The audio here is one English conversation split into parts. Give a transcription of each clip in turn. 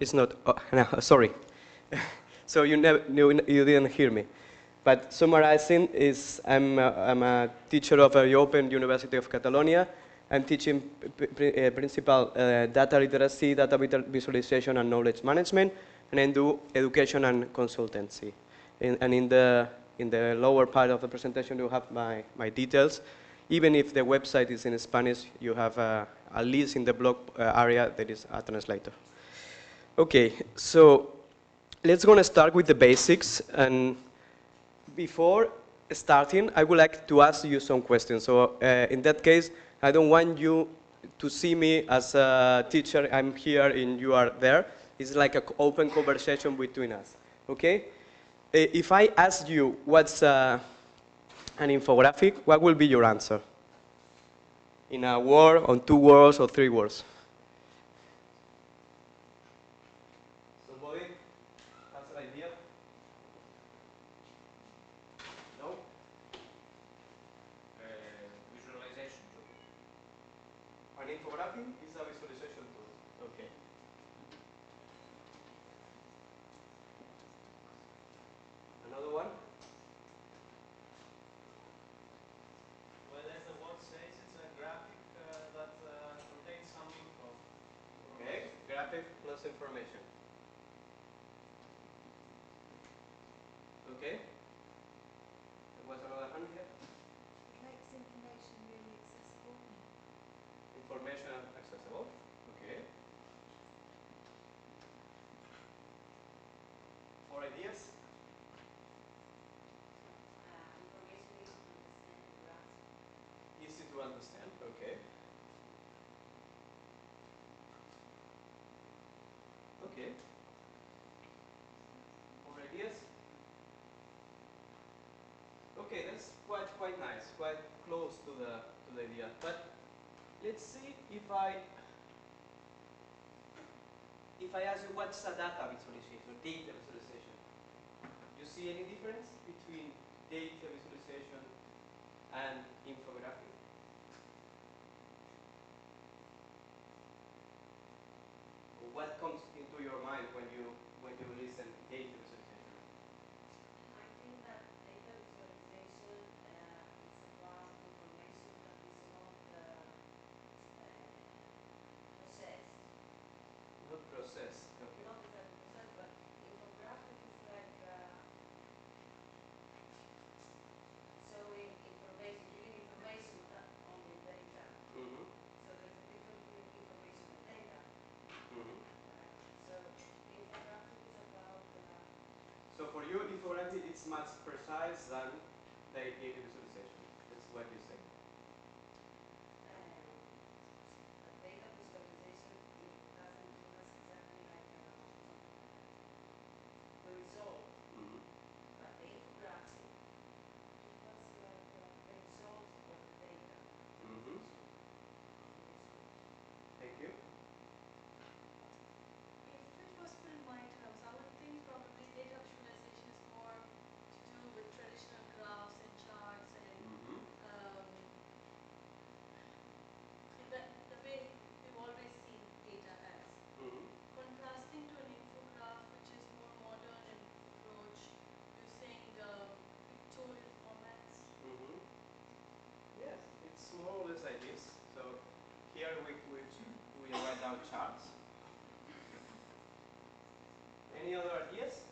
It's not. Oh, no, sorry. So you didn't hear me. But summarizing is, I'm a teacher of the Open University of Catalonia. I'm teaching principal data literacy, data visualization, and knowledge management, and I do education and consultancy. And in the lower part of the presentation, you have my details. Even if the website is in Spanish, you have at least in the blog area there is a translator. Okay, so let's gonna start with the basics. And before starting, I would like to ask you some questions. So in that case, I don't want you to see me as a teacher. I'm here and you are there. It's like an open conversation between us. Okay? If I ask you what's an infographic, what will be your answer? In a word, on 2 words, or 3 words? Somebody has an idea? No? Visualization tool. An infographic is a visualization tool. Okay. Another one? Well, as the word says, it's a graphic that contains some info. Okay, graphic plus information. Okay. There was another hand here. It makes information really accessible. Information accessible. Okay. 4 ideas. Information easy Easy to understand and grasp. to understand. Okay. Okay. 4 ideas. Okay, that's quite nice, quite close to the idea. But let's see if I ask you what's a data visualization, data visualization. You see any difference between data visualization and infographic? What comes into your mind when you listen data visualization? I think that data visualization is about information that is not processed. Not processed. Okay. Not exactly processed, but infographic is like showing information, giving information, not only data. Mm-hmm. So there's a difference between information and data. Mm-hmm. Right? So infographic is about So for you, infographic it's much precise than the data visualization. That's what you say. data visualization. It doesn't give us exactly like the result. Mm-hmm. But the infographic gives us like the results of the data. Mm-hmm. Thank you. If it was put in my terms, I would think probably data visualization is more to do with traditional graphs and charts and Mm-hmm. the way we've always seen data as. Mm-hmm. Contrasting to an infograph, which is more modern in approach, using pictorial formats. Mm-hmm. Yes, it's more or less like this. So here we write down charts. Any other ideas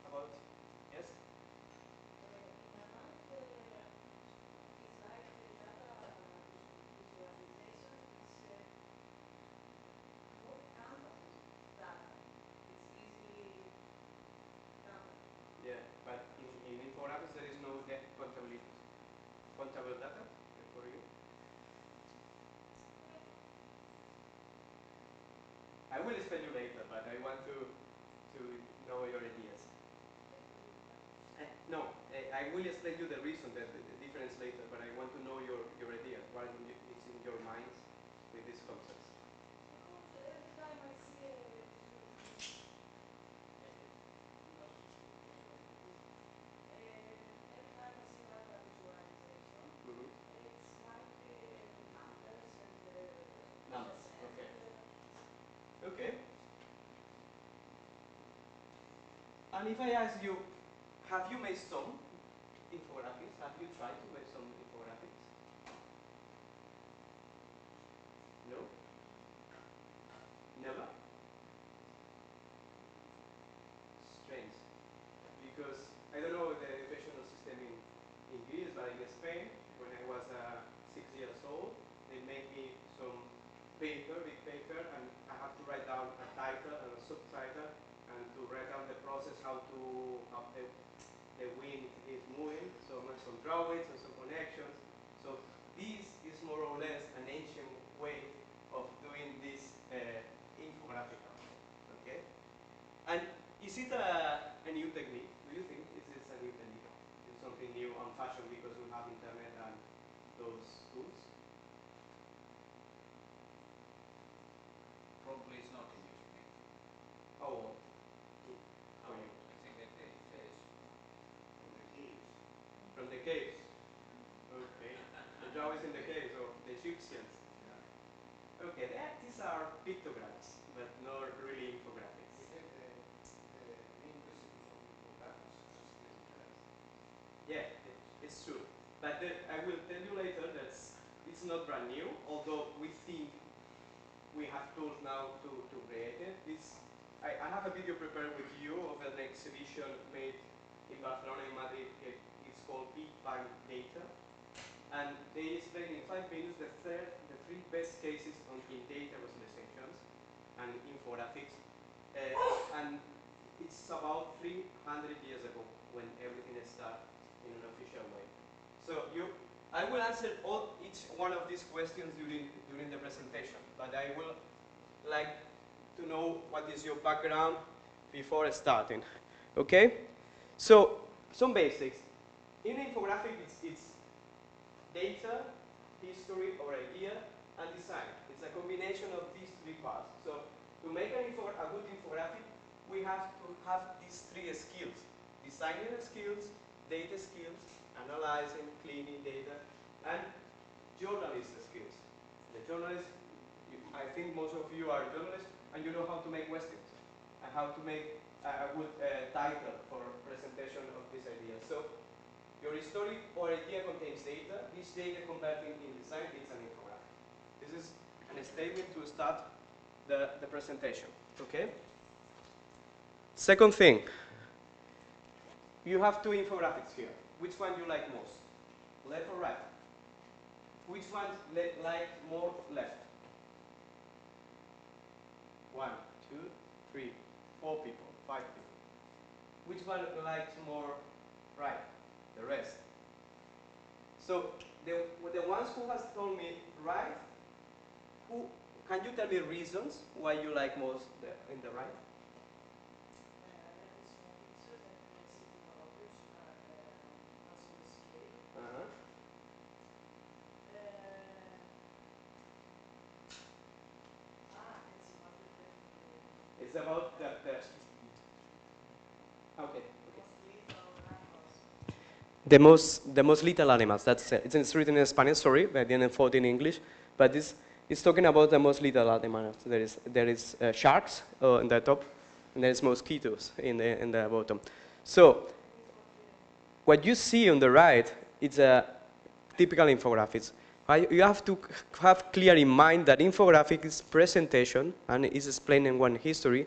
about? Yes. In a nutshell, it's like data visualization is more countable data. It's easily countable. Yeah, but in infographics there is no contability. Countable data for you? I will explain you later, but I want to know your ideas. No, I will explain you the reason, the difference later, but I want to know your ideas. What is in your minds with these concepts? Because every time I see a every time I see data visualization, Mm-hmm. it's like numbers and Numbers. percent. Okay. Okay. And if I ask you, have you made some infographics? Have you tried to make some infographics? No? Never? Strange. Because I don't know the educational system in Greece, but in Spain, when I was 6 years old, they made me some paper, big paper, and I have to write down a title and a subtitle, and to write down the process, how the wind is moving, some drawings and some connections. So this is more or less an ancient way of doing this infographic. Okay? And is it a new technique? Do you think is this a new technique? Is something new on fashion because we have internet and those tools? Probably it's not a new technique. How old? How old? I think that it is from the caves. From the caves. Okay. The drawings in the caves of the Egyptians. Yeah. Okay, these are pictograms, but not really infographics. We have the main principles of infographics are still there. Yeah, it's true. But I will tell you later that it's not brand new, although we think we have tools now to create it. I have a video prepared with you of an exhibition made in Barcelona and Madrid. It's called Big Bang Data. And they explain in 5 minutes the 3 best cases in data visualizations and infographics. And it's about 300 years ago when everything started in an official way. So I will answer each one of these questions during the presentation, but I will like to know what is your background before starting. Okay? So some basics. In infographic, it's data, history or idea, and design. It's a combination of these 3 parts. So to make a good infographic, we have to have these 3 skills. Designing skills, data skills, analyzing, cleaning data, and journalist skills. The journalist, I think most of you are journalists, and you know how to make questions, and how to make a good title for presentation of this idea. So your story or idea contains data. This data converting in design is an infographic. This is a statement to start the presentation. Okay? Second thing, you have 2 infographics here. Which one you like most? Left or right? Which one like more left? 1, 2, 3, 4 people, 5 people. Which one likes more right? The rest. So the ones who has told me right, can you tell me reasons why you like most in the right? I like the small pictures and you can see more objects, also the scale. Uh-huh. It's about the It's about the okay. most lethal animals. The most lethal animals. That's it. It's written in Spanish. Sorry, I didn't put it in English. But this is talking about the most lethal animals. There is sharks in the top, and there is mosquitoes in the bottom. So what you see on the right is a typical infographics. You have to have clear in mind that infographic is presentation and is explaining one history,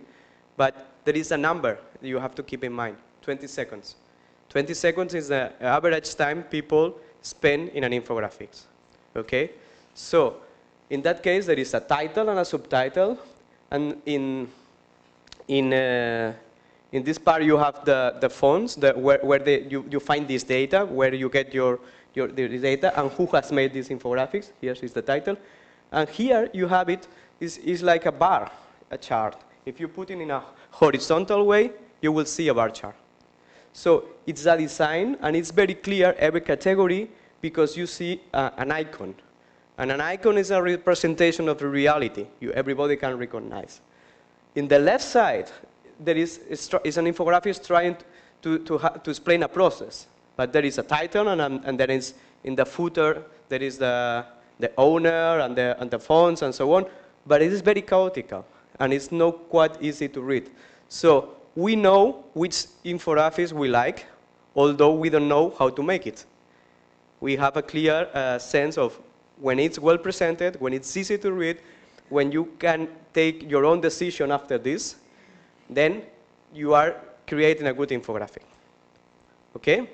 but there is a number you have to keep in mind: 20 seconds. 20 seconds is the average time people spend in an infographics. Okay? So, in that case, there is a title and a subtitle, and in this part you have the fonts, where you find this data, where you get the data, and who has made these infographics. Here is the title. And here you have it, is like a bar, a chart. If you put it in a horizontal way, you will see a bar chart. So it's a design, and it's very clear, every category, because you see an icon. And an icon is a representation of the reality everybody can recognize. In the left side, there is an infographic trying to explain a process. But there is a title, and there is, in the footer, there is the owner and the fonts and so on. But it is very chaotic, and it's not quite easy to read. So we know which infographics we like, although we don't know how to make it. We have a clear sense of when it's well presented, when it's easy to read, when you can take your own decision after this, then you are creating a good infographic. Okay?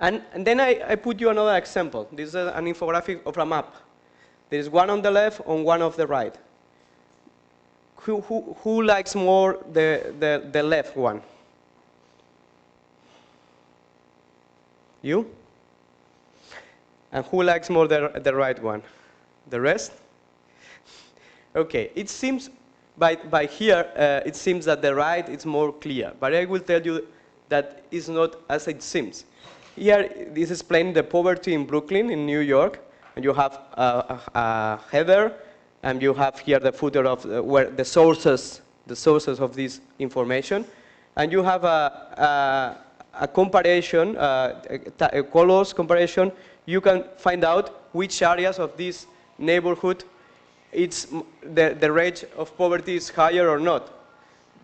And then I put you another example. This is an infographic of a map. There is one on the left and one on the right. Who likes more the left one? You? And who likes more the right one? The rest? Okay, it seems by here, it seems that the right is more clear, but I will tell you that it's not as it seems. Here, this is explaining the poverty in Brooklyn, in New York, and you have a header, and you have here the footer of where the sources of this information, and you have a comparison, a colors comparison. You can find out which areas of this neighborhood it's the rate of poverty is higher or not.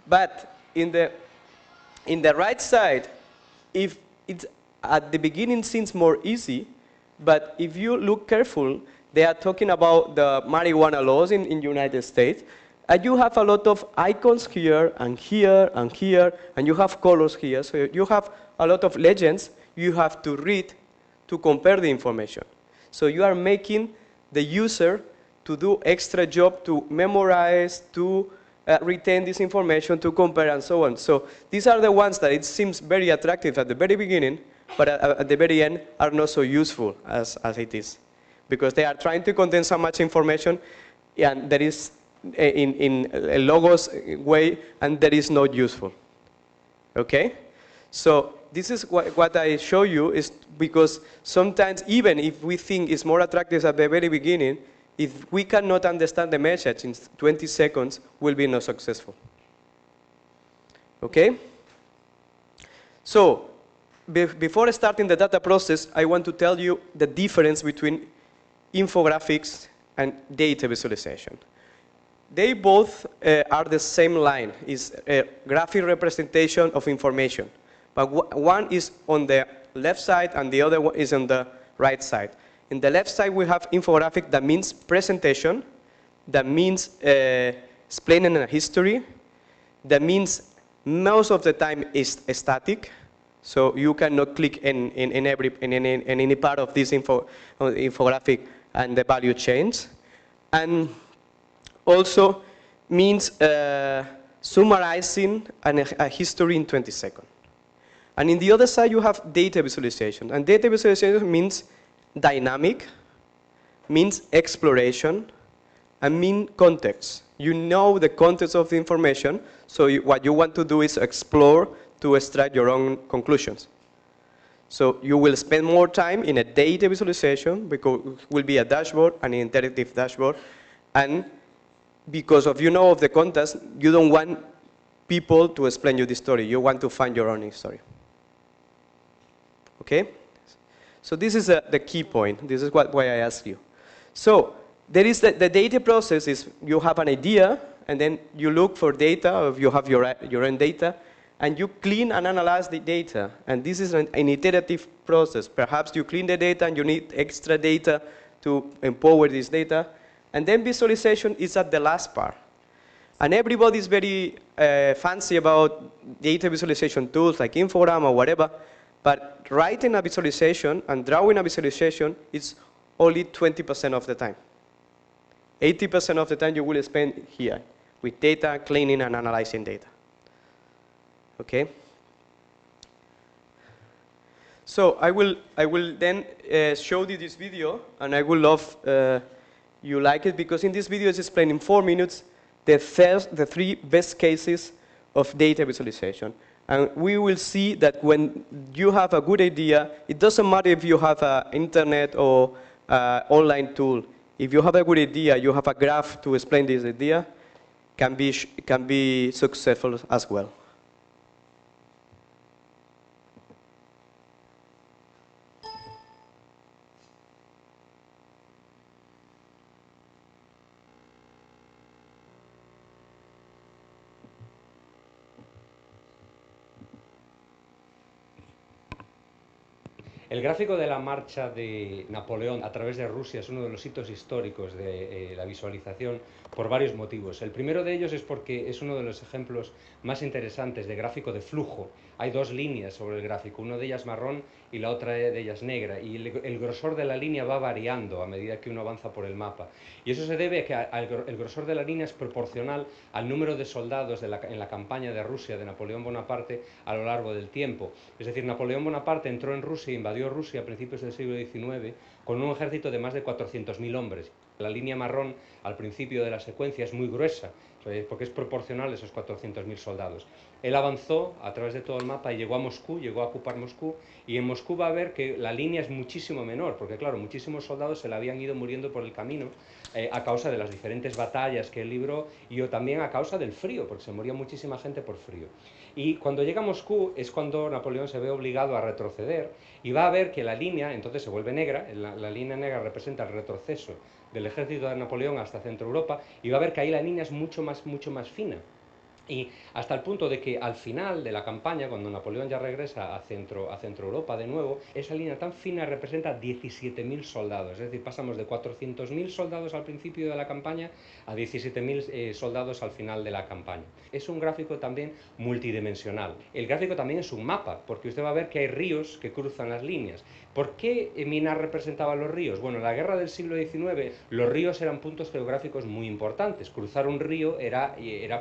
But in the right side, if it's at the beginning seems more easy, but if you look careful, they are talking about the marijuana laws in United States, and you have a lot of icons here and here and here, and you have colors here, so you have a lot of legends you have to read to compare the information. So you are making the user to do extra job to memorize, to retain this information, to compare, and so on. So these are the ones that it seems very attractive at the very beginning, but at the very end are not so useful as it is. Because they are trying to contain so much information, and that is in a logos way, and that is not useful. Okay? So this is what I show you, is because sometimes even if we think it's more attractive at the very beginning, if we cannot understand the message in 20 seconds, we'll be not successful. Okay? So, before starting the data process, I want to tell you the difference between infographics and data visualization. They both are the same line. It's a graphic representation of information. But one is on the left side and the other one is on the right side. In the left side, we have infographic, that means presentation, that means explaining a history, that means most of the time is static, so you cannot click in any part of this infographic and the value change. And also means summarizing a history in 20 seconds. And in the other side, you have data visualization. And data visualization means dynamic, means exploration, and means context. You know the context of the information, so what you want to do is explore to extract your own conclusions. So you will spend more time in a data visualization, because it will be a dashboard, an interactive dashboard, and because of you know of the context, you don't want people to explain you the story. You want to find your own story. Okay? So this is the key point. This is why I asked you. So there is the data process is you have an idea, and then you look for data, or you have your own data, and you clean and analyze the data. And this is an iterative process. Perhaps you clean the data and you need extra data to empower this data. And then visualization is at the last part. And everybody is very fancy about data visualization tools like Infogram or whatever. But writing a visualization and drawing a visualization is only 20% of the time. 80% of the time you will spend here with data, cleaning and analyzing data. Okay? So I will then show you this video, and I would love you like it, because in this video it's explained in 4 minutes the 3 best cases of data visualization. And we will see that when you have a good idea, it doesn't matter if you have an internet or online tool. If you have a good idea, you have a graph to explain this idea, can be successful as well. El gráfico de la marcha de Napoleón a través de Rusia es uno de los hitos históricos de la visualización por varios motivos. El primero de ellos es porque es uno de los ejemplos más interesantes de gráfico de flujo. Hay dos líneas sobre el gráfico, una de ellas marrón y la otra de ellas negra, y el grosor de la línea va variando a medida que uno avanza por el mapa. Y eso se debe a que el grosor de la línea es proporcional al número de soldados en la campaña de Rusia de Napoleón Bonaparte a lo largo del tiempo. Es decir, Napoleón Bonaparte entró en Rusia e invadió Rusia a principios del siglo XIX con un ejército de más de 400.000 hombres. La línea marrón al principio de la secuencia es muy gruesa, porque es proporcional a esos 400.000 soldados. Él avanzó a través de todo el mapa y llegó a Moscú, llegó a ocupar Moscú, y en Moscú va a ver que la línea es muchísimo menor, porque claro, muchísimos soldados se le habían ido muriendo por el camino a causa de las diferentes batallas que él libró y también a causa del frío, porque se moría muchísima gente por frío. Y cuando llega a Moscú es cuando Napoleón se ve obligado a retroceder y va a ver que la línea entonces se vuelve negra, la línea negra representa el retroceso del ejército de Napoleón hasta Centro Europa, y va a ver que ahí la línea es mucho más fina. Y hasta el punto de que al final de la campaña, cuando Napoleón ya regresa a Centro Europa de nuevo, esa línea tan fina representa 17.000 soldados. Es decir, pasamos de 400.000 soldados al principio de la campaña a 17.000 soldados al final de la campaña. Es un gráfico también multidimensional. El gráfico también es un mapa, porque usted va a ver que hay ríos que cruzan las líneas. ¿Por qué Minar representaba los ríos? Bueno, en la guerra del siglo XIX los ríos eran puntos geográficos muy importantes. Cruzar un río era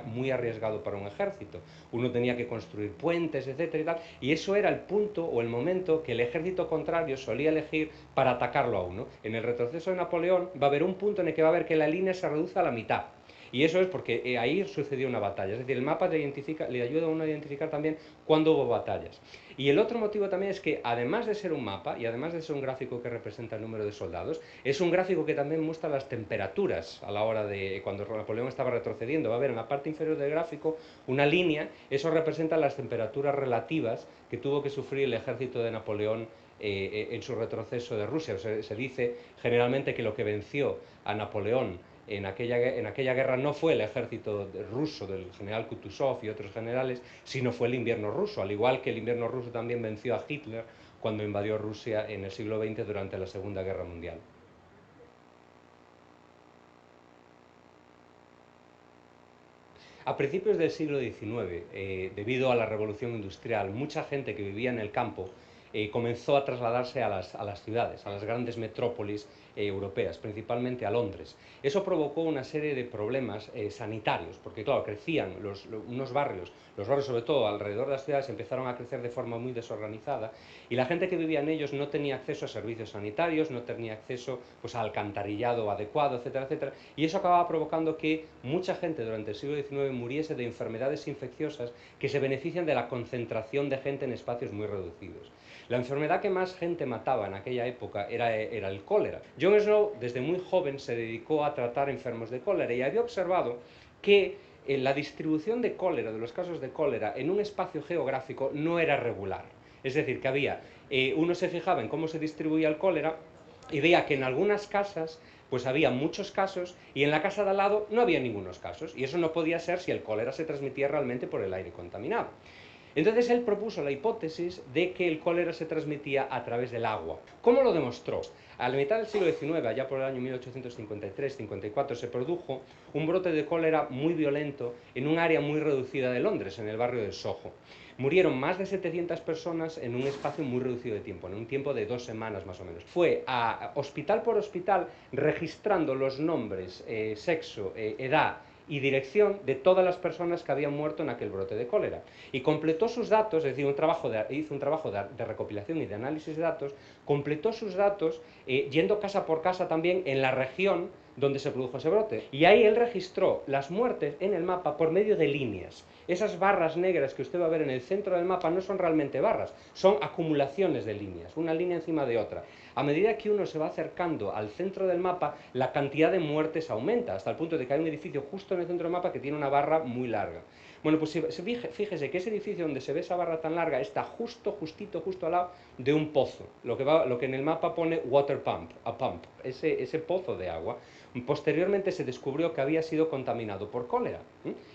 muy arriesgado para un ejército. Uno tenía que construir puentes, etcétera y tal, y eso era el punto o el momento que el ejército contrario solía elegir para atacarlo a uno. En el retroceso de Napoleón va a haber un punto en el que va a ver que la línea se reduce a la mitad. Y eso es porque ahí sucedió una batalla. Es decir, el mapa le ayuda a uno a identificar también cuándo hubo batallas. Y el otro motivo también es que, además de ser un mapa y además de ser un gráfico que representa el número de soldados, es un gráfico que también muestra las temperaturas a la hora de cuando Napoleón estaba retrocediendo. Va a haber en la parte inferior del gráfico una línea, eso representa las temperaturas relativas que tuvo que sufrir el ejército de Napoleón en su retroceso de Rusia. O sea, se dice generalmente que lo que venció a Napoleón en aquella guerra no fue el ejército ruso del general Kutuzov y otros generales, sino fue el invierno ruso, al igual que el invierno ruso también venció a Hitler cuando invadió Rusia en el siglo XX durante la Segunda Guerra Mundial. A principios del siglo XIX, debido a la revolución industrial, mucha gente que vivía en el campo comenzó a trasladarse a las ciudades, a las grandes metrópolis europeas, principalmente a Londres. Eso provocó una serie de problemas sanitarios, porque claro, crecían unos barrios, los barrios sobre todo alrededor de las ciudades empezaron a crecer de forma muy desorganizada, y la gente que vivía en ellos no tenía acceso a servicios sanitarios, no tenía acceso pues, a alcantarillado adecuado, etcétera, etcétera, y eso acababa provocando que mucha gente durante el siglo XIX muriese de enfermedades infecciosas que se benefician de la concentración de gente en espacios muy reducidos. La enfermedad que más gente mataba en aquella época era el cólera. John Snow, desde muy joven, se dedicó a tratar enfermos de cólera y había observado que la distribución de cólera, de los casos de cólera, en un espacio geográfico no era regular. Es decir, que había, uno se fijaba en cómo se distribuía el cólera y veía que en algunas casas pues había muchos casos y en la casa de al lado no había ningunos casos, y eso no podía ser si el cólera se transmitía realmente por el aire contaminado. Entonces él propuso la hipótesis de que el cólera se transmitía a través del agua. ¿Cómo lo demostró? A la mitad del siglo XIX, allá por el año 1853-54, se produjo un brote de cólera muy violento en un área muy reducida de Londres, en el barrio de Soho. Murieron más de 700 personas en un espacio muy reducido de tiempo, en un tiempo de 2 semanas más o menos. Fue a hospital por hospital registrando los nombres, sexo, edad y dirección de todas las personas que habían muerto en aquel brote de cólera. Y completó sus datos, es decir, hizo un trabajo de recopilación y de análisis de datos, completó sus datos yendo casa por casa también en la región donde se produjo ese brote. Y ahí él registró las muertes en el mapa por medio de líneas. Esas barras negras que usted va a ver en el centro del mapa no son realmente barras, son acumulaciones de líneas, una línea encima de otra. A medida que uno se va acercando al centro del mapa, la cantidad de muertes aumenta, hasta el punto de que hay un edificio justo en el centro del mapa que tiene una barra muy larga. Bueno, pues fíjese que ese edificio donde se ve esa barra tan larga está justo al lado de un pozo, lo que en el mapa pone water pump, a pump, ese pozo de agua. Posteriormente se descubrió que había sido contaminado por cólera.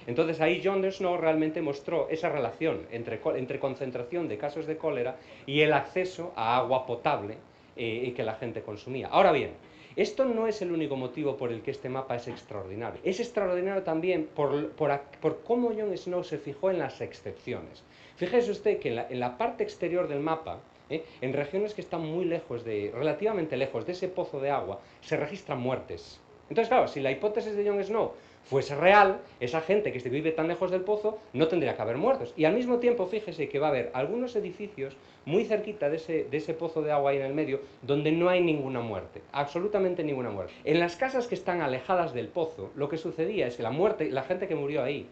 Entonces ahí John Snow realmente mostró esa relación entre concentración de casos de cólera y el acceso a agua potable que la gente consumía. Ahora bien, esto no es el único motivo por el que este mapa es extraordinario. Es extraordinario también por cómo John Snow se fijó en las excepciones. Fíjese usted que en la parte exterior del mapa, en regiones que están muy lejos relativamente lejos de ese pozo de agua, se registran muertes. Entonces, claro, si la hipótesis de Jon Snow fuese real, esa gente que vive tan lejos del pozo no tendría que haber muertos. Y al mismo tiempo, fíjese que va a haber algunos edificios muy cerquita de ese pozo de agua ahí en el medio, donde no hay ninguna muerte, absolutamente ninguna muerte. En las casas que están alejadas del pozo, lo que sucedía es que la gente que murió ahí,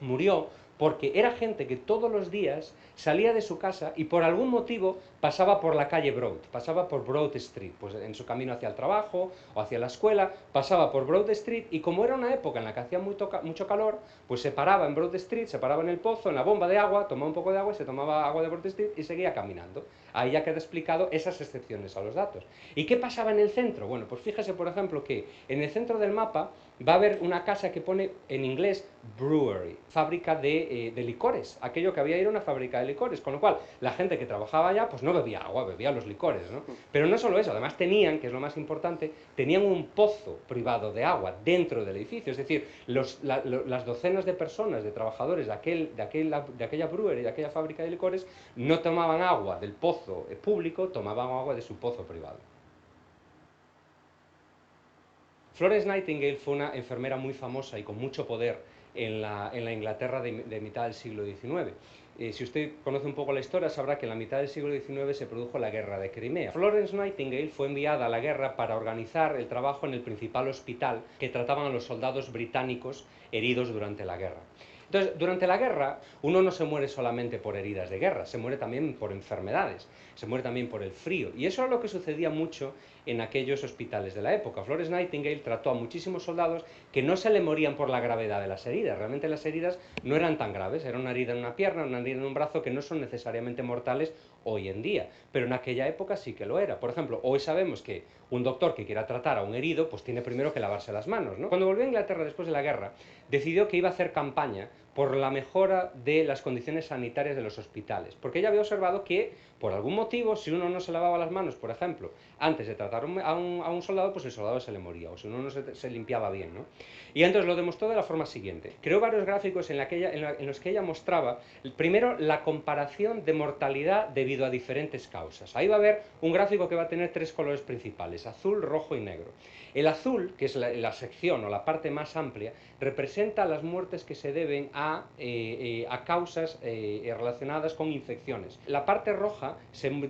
murió porque era gente que todos los días salía de su casa y por algún motivo pasaba por la calle Broad, pasaba por Broad Street, pues en su camino hacia el trabajo o hacia la escuela, pasaba por Broad Street y como era una época en la que hacía mucho calor, pues se paraba en Broad Street, se paraba en el pozo, en la bomba de agua, tomaba un poco de agua y se tomaba agua de Broad Street y seguía caminando. Ahí ya queda explicado esas excepciones a los datos. ¿Y qué pasaba en el centro? Bueno, pues fíjese por ejemplo que en el centro del mapa va a haber una casa que pone en inglés brewery, fábrica de licores. Aquello que había era una fábrica de licores, con lo cual la gente que trabajaba allá pues no bebía agua, bebía los licores, ¿no? Pero no solo eso, además tenían, que es lo más importante, tenían un pozo privado de agua dentro del edificio, es decir, las docenas de personas, de trabajadores de aquella brewery, de aquella fábrica de licores, no tomaban agua del pozo público, tomaban agua de su pozo privado. Florence Nightingale fue una enfermera muy famosa y con mucho poder en la Inglaterra de mitad del siglo XIX. Si usted conoce un poco la historia, sabrá que en la mitad del siglo XIX se produjo la guerra de Crimea. Florence Nightingale fue enviada a la guerra para organizar el trabajo en el principal hospital que trataban a los soldados británicos heridos durante la guerra. Entonces, durante la guerra, uno no se muere solamente por heridas de guerra, se muere también por enfermedades, se muere también por el frío. Y eso es lo que sucedía mucho en aquellos hospitales de la época. Florence Nightingale trató a muchísimos soldados que no se le morían por la gravedad de las heridas. Realmente las heridas no eran tan graves, era una herida en una pierna, una herida en un brazo, que no son necesariamente mortales hoy en día, pero en aquella época sí que lo era. Por ejemplo, hoy sabemos que un doctor que quiera tratar a un herido, pues tiene primero que lavarse las manos, ¿no? Cuando volvió a Inglaterra después de la guerra, decidió que iba a hacer campaña por la mejora de las condiciones sanitarias de los hospitales, porque ella había observado que, por algún motivo, si uno no se lavaba las manos, por ejemplo, antes de tratar a un soldado, pues el soldado se le moría, o si uno no se limpiaba bien, ¿no? Y entonces lo demostró de la forma siguiente. Creó varios gráficos en los que ella mostraba, primero, la comparación de mortalidad debido a diferentes causas. Ahí va a haber un gráfico que va a tener tres colores principales, azul, rojo y negro. El azul, que es la sección o la parte más amplia, representa las muertes que se deben a causas relacionadas con infecciones. La parte roja son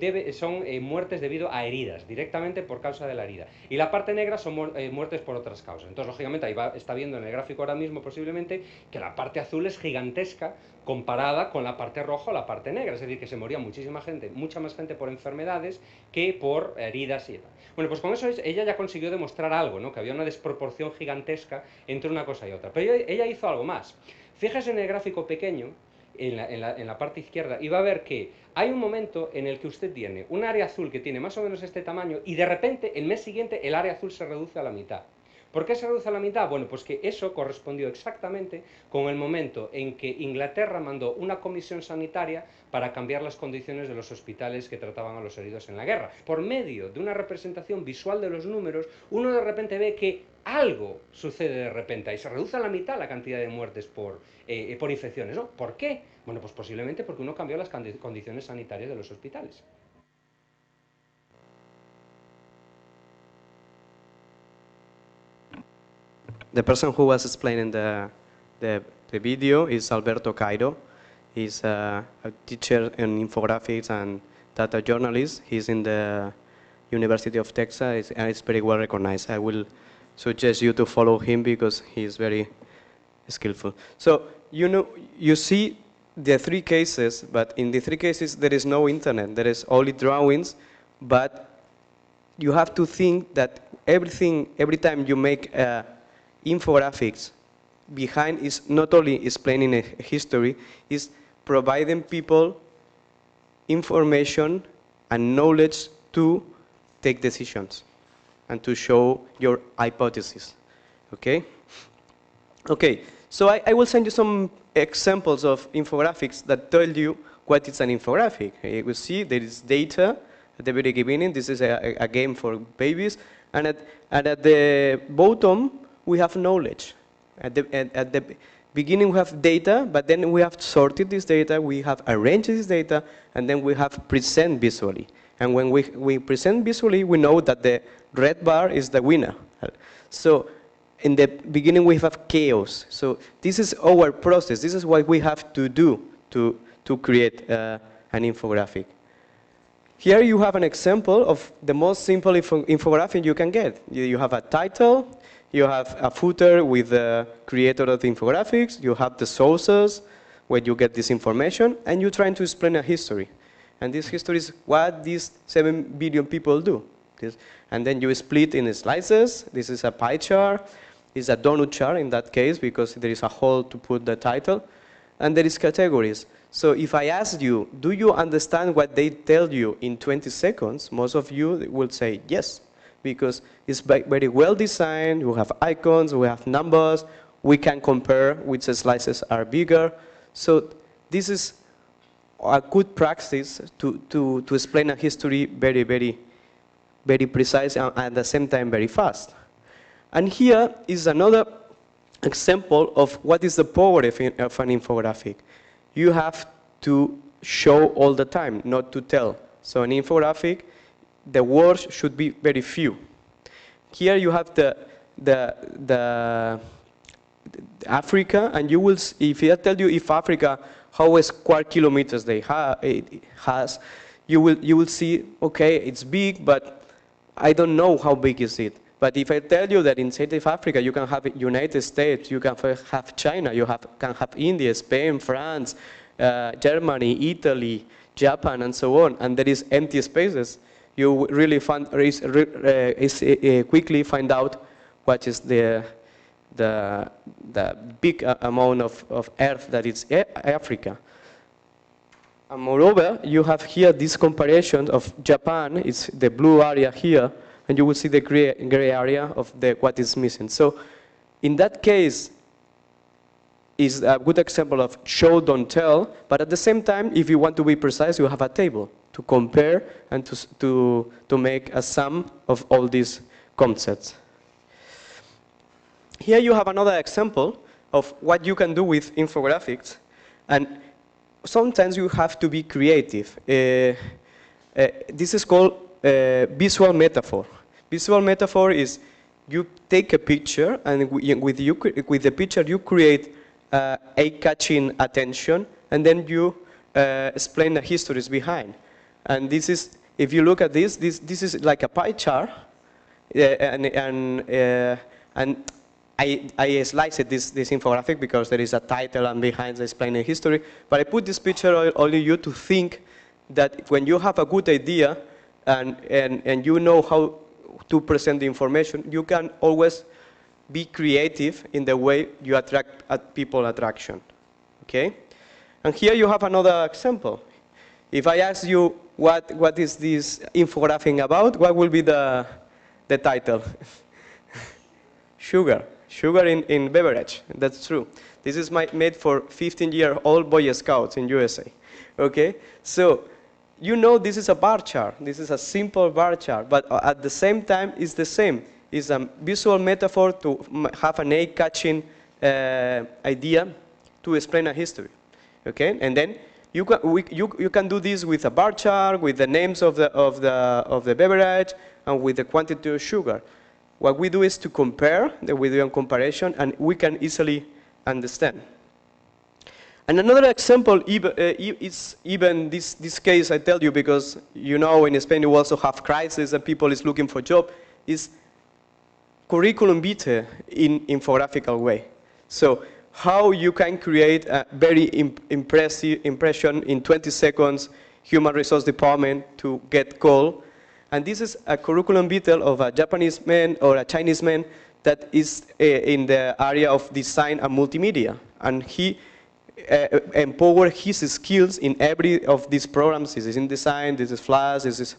muertes debido a heridas, directamente por causa de la herida. Y la parte negra son muertes por otras causas. Entonces, lógicamente, ahí está viendo en el gráfico ahora mismo posiblemente que la parte azul es gigantesca comparada con la parte roja o la parte negra, es decir, que se moría muchísima gente, mucha más gente por enfermedades que por heridas y tal. Bueno, pues con eso ella ya consiguió demostrar algo, ¿no? Que había una desproporción gigantesca entre una cosa y otra. Pero ella hizo algo más. Fíjese en el gráfico pequeño, en la parte izquierda, y va a ver que hay un momento en el que usted tiene un área azul que tiene más o menos este tamaño y de repente el mes siguiente el área azul se reduce a la mitad. ¿Por qué se reduce a la mitad? Bueno, pues que eso correspondió exactamente con el momento en que Inglaterra mandó una comisión sanitaria para cambiar las condiciones de los hospitales que trataban a los heridos en la guerra. Por medio de una representación visual de los números, uno de repente ve que algo sucede de repente y se reduce a la mitad la cantidad de muertes por infecciones, ¿no? ¿Por qué? Bueno, pues posiblemente porque uno cambió las condiciones sanitarias de los hospitales. The person who was explaining the video is Alberto Cairo. He's a teacher in infographics and data journalist. He's in the University of Texas and it's very well recognized. I will suggest you to follow him because he's very skillful. So, you see the three cases, but in the three cases there is no internet. There is only drawings, but you have to think that every time you make infographics behind is not only explaining a history, is providing people information and knowledge to take decisions and to show your hypothesis. Okay? Okay, so I will send you some examples of infographics that tell you what is an infographic. You will see there is data at the very beginning. This is a game for babies. And at the bottom, we have knowledge. At the beginning, we have data, but then we have sorted this data, we have arranged this data, and then we have present visually. And when we present visually, we know that the red bar is the winner. So in the beginning, we have chaos. So this is our process. This is what we have to do to create an infographic. Here you have an example of the most simple infographic you can get. You have a title, you have a footer with the creator of the infographics, you have the sources where you get this information, and you're trying to explain a history. And this history is what these 7 billion people do. And then you split in slices. This is a pie chart. It's a donut chart in that case because there is a hole to put the title. And there is categories. So if I ask you, do you understand what they tell you in 20 seconds? Most of you will say yes, because it's very well designed. We have icons, we have numbers. We can compare which slices are bigger. So this is a good practice to explain a history very, very, very precise and at the same time very fast. And here is another example of what is the power of an infographic. You have to show all the time, not to tell. So an infographic, the words should be very few. Here you have the Africa, and you will, if I tell you if Africa, how square kilometers it has, you will see, okay, it's big, but I don't know how big is it. But if I tell you that in South Africa you can have United States, you can have China, you can have India, Spain, France, Germany, Italy, Japan, and so on, and there is empty spaces, you really quickly find out what is the big amount of Earth that is Africa. And moreover, you have here this comparison of Japan, it's the blue area here, and you will see the gray area of what is missing. So in that case, is a good example of show, don't tell, but at the same time, if you want to be precise, you have a table to compare and to make a sum of all these concepts. Here you have another example of what you can do with infographics, and sometimes you have to be creative. This is called visual metaphor. Visual metaphor is you take a picture, and with the picture you create eye-catching attention, and then you explain the histories behind. And this is, if you look at this is like a pie chart, and I sliced this infographic because there is a title and behind explaining history, but I put this picture only you to think that when you have a good idea and you know how to present the information, you can always be creative in the way you attract people attraction, okay? And here you have another example. If I ask you what is this infographic about, what will be the title? Sugar in beverage, that's true. This is made for 15-year-old Boy Scouts in USA, okay? So, you know this is a bar chart. This is a simple bar chart, but at the same time, it's the same. It's a visual metaphor to have an eye-catching idea to explain a history, okay? And then you can do this with a bar chart, with the names of the beverage, and with the quantity of sugar. What we do is to compare, we do a comparison, and we can easily understand. And another example is even this case I tell you, because you know in Spain you also have crisis and people is looking for job, is curriculum vitae in infographical way. So how you can create a very impressive impression in 20 seconds, human resource department to get call. And this is a curriculum vitae of a Japanese man or a Chinese man that is in the area of design and multimedia. And he empower his skills in every of these programs. This is InDesign, this is Flash, this is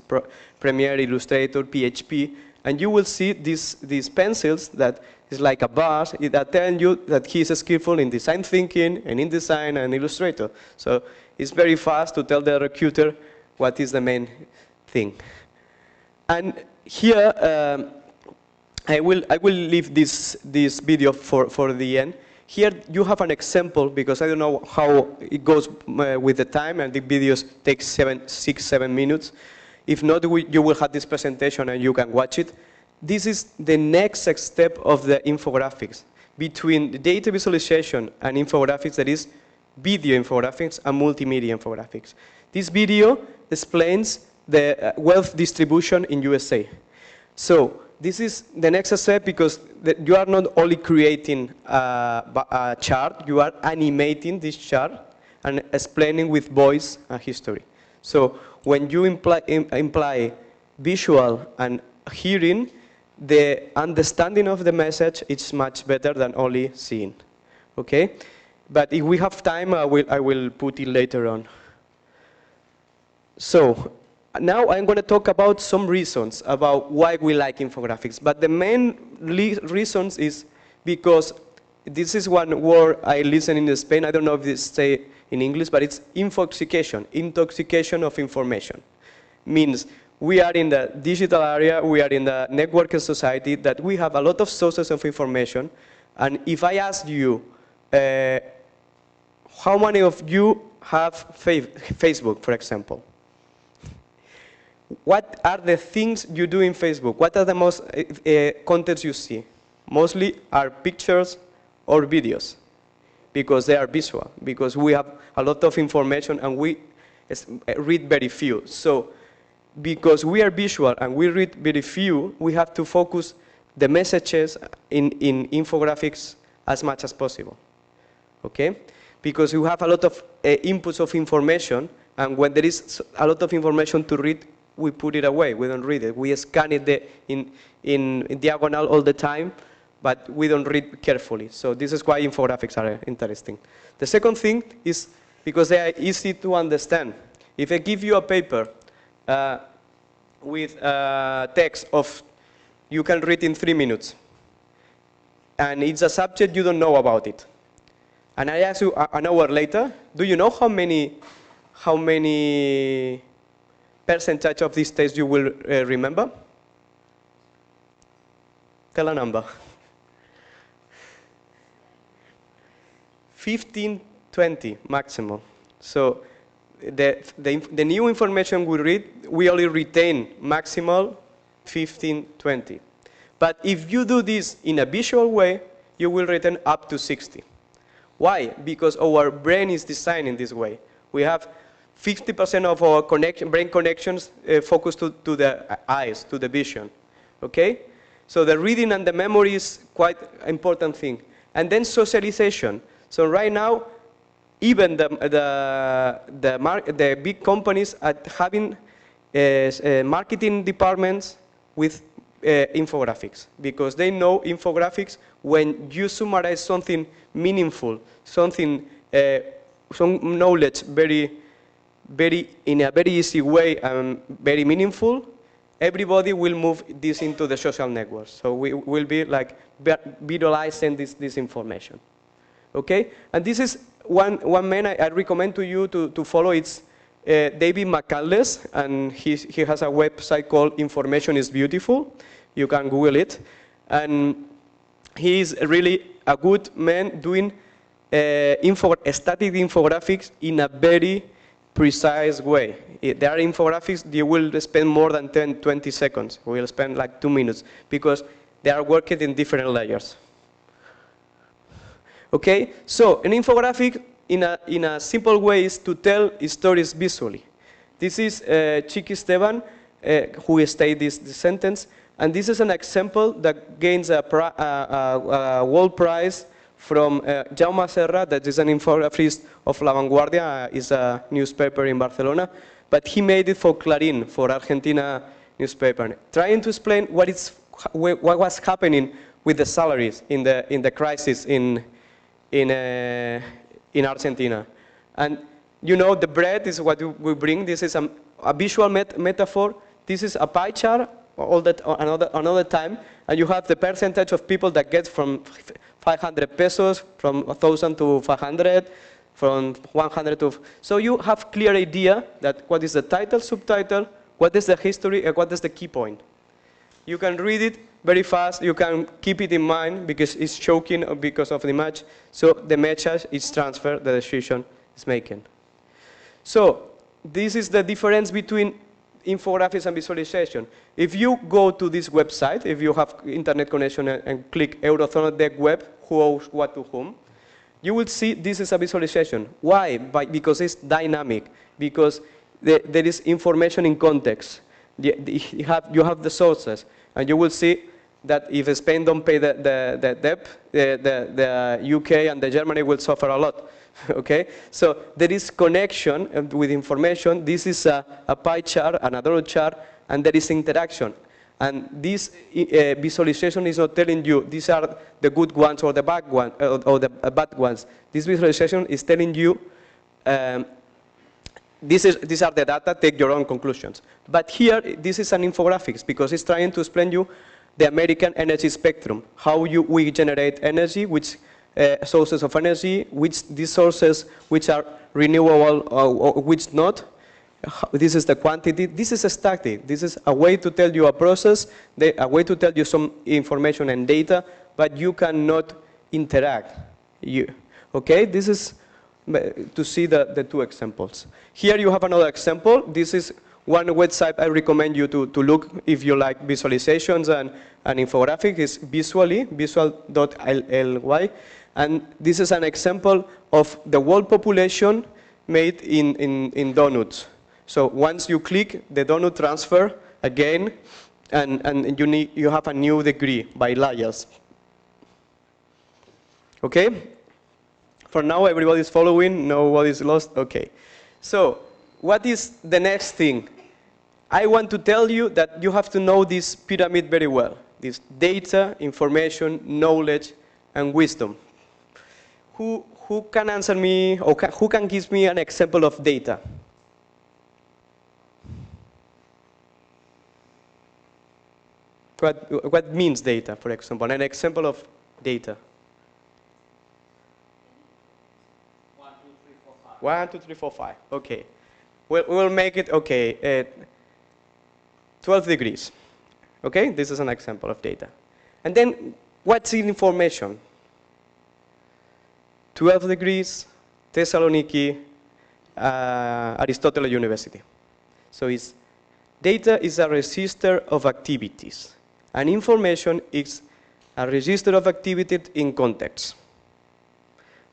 Premiere, Illustrator, PHP. And you will see these pencils that is like a bar that tell you that he is skillful in design thinking and InDesign and Illustrator. So it's very fast to tell the recruiter what is the main thing. And here, I will leave this video for the end. Here you have an example, because I don't know how it goes with the time, and the videos take 6-7 minutes. If not, you will have this presentation and you can watch it. This is the next step of the infographics. Between the data visualization and infographics, there is video infographics and multimedia infographics. This video explains the wealth distribution in USA. So this is the next step, because you are not only creating a chart, you are animating this chart and explaining with voice and history. So when you imply visual and hearing, the understanding of the message is much better than only seeing. Okay? But if we have time, I will put it later on. So now I'm going to talk about some reasons about why we like infographics. But the main reasons is because this is one word I listen in Spain. I don't know if this say in English, but it's infoxication, intoxication of information. Means we are in the digital area, we are in the networking society, that we have a lot of sources of information. And if I ask you, how many of you have Facebook, for example? What are the things you do in Facebook? What are the most contents you see? Mostly are pictures or videos, because they are visual, because we have a lot of information and we read very few. So because we are visual and we read very few, we have to focus the messages in infographics as much as possible. Okay? Because you have a lot of inputs of information, and when there is a lot of information to read, we put it away, we don't read it. We scan it in diagonal all the time, but we don't read carefully. So this is why infographics are interesting. The second thing is because they are easy to understand. If I give you a paper with text of, you can read in 3 minutes, and it's a subject you don't know about it, and I ask you an hour later, do you know how many percentage of this text you will remember? Tell a number. 15, 20 maximum. So the new information we read, we only retain maximal 15, 20. But if you do this in a visual way, you will retain up to 60. Why? Because our brain is designed in this way. We have 50% of our brain connections focused to the eyes, to the vision. Okay? So the reading and the memory is quite an important thing. And then socialization. So right now, even the big companies are having marketing departments with infographics, because they know infographics, when you summarize something meaningful, something, some knowledge in a very easy way and very meaningful, everybody will move this into the social networks. So we will be like visualizing this information. Okay? And this is one man I recommend to you to follow. It's David McCandless, and he has a website called Information is Beautiful. You can Google it. And he is really a good man doing static infographics in a very precise way. There are infographics you will spend more than 10-20 seconds. We will spend like 2 minutes, because they are working in different layers. Okay, so an infographic in a simple way is to tell stories visually. This is Chiqui Esteban, who stated this sentence, and this is an example that gains a World Prize from Jaume Serra, that is an infographist of La Vanguardia, is a newspaper in Barcelona, but he made it for Clarín, for Argentina newspaper, trying to explain what was happening with the salaries in the crisis in Argentina. And you know, the bread is what we bring. This is a visual metaphor. This is a pie chart all that another time, and you have the percentage of people that get from 500 pesos, from 1,000 to 500, from 100 to... So you have clear idea that what is the title, subtitle, what is the history, and what is the key point. You can read it very fast. You can keep it in mind because it's shocking because of the image. So the message is transferred, the decision is making. So this is the difference between infographics and visualization. If you go to this website, if you have internet connection and click Eurozone Deck Web, who owes what to whom, you will see this is a visualization. Why? Because it's dynamic, because there is information in context. You have the sources, and you will see that if Spain don't pay the debt, the UK and the Germany will suffer a lot. Okay, so there is connection with information. This is a pie chart, another chart, and there is interaction. And this visualization is not telling you these are the good ones or the bad ones or the bad ones. This visualization is telling you these are the data. Take your own conclusions. But here, this is an infographics because it's trying to explain you the American energy spectrum, how we generate energy, which sources of energy, which these sources which are renewable or which not. This is the quantity. This is a static. This is a way to tell you a process, a way to tell you some information and data, but you cannot interact. Okay, this is to see the two examples. Here you have another example. This is one website I recommend you to look if you like visualizations and infographics. It's visual.ly. And this is an example of the world population made in donuts. So once you click, the donut transfer again, and you have a new degree by layers. Okay? For now, everybody's following, nobody's lost. Okay. So what is the next thing? I want to tell you that you have to know this pyramid very well. This data, information, knowledge, and wisdom. Who can answer me, or who can give me an example of data? What means data, for example? An example of data. 1, 2, 3, 4, 5. 1, 2, 3, 4, 5. Okay. We'll make it, okay, 12 degrees. Okay, this is an example of data. And then, what's in information? 12 degrees, Thessaloniki, Aristotle University. So data is a register of activities, and information is a register of activity in context.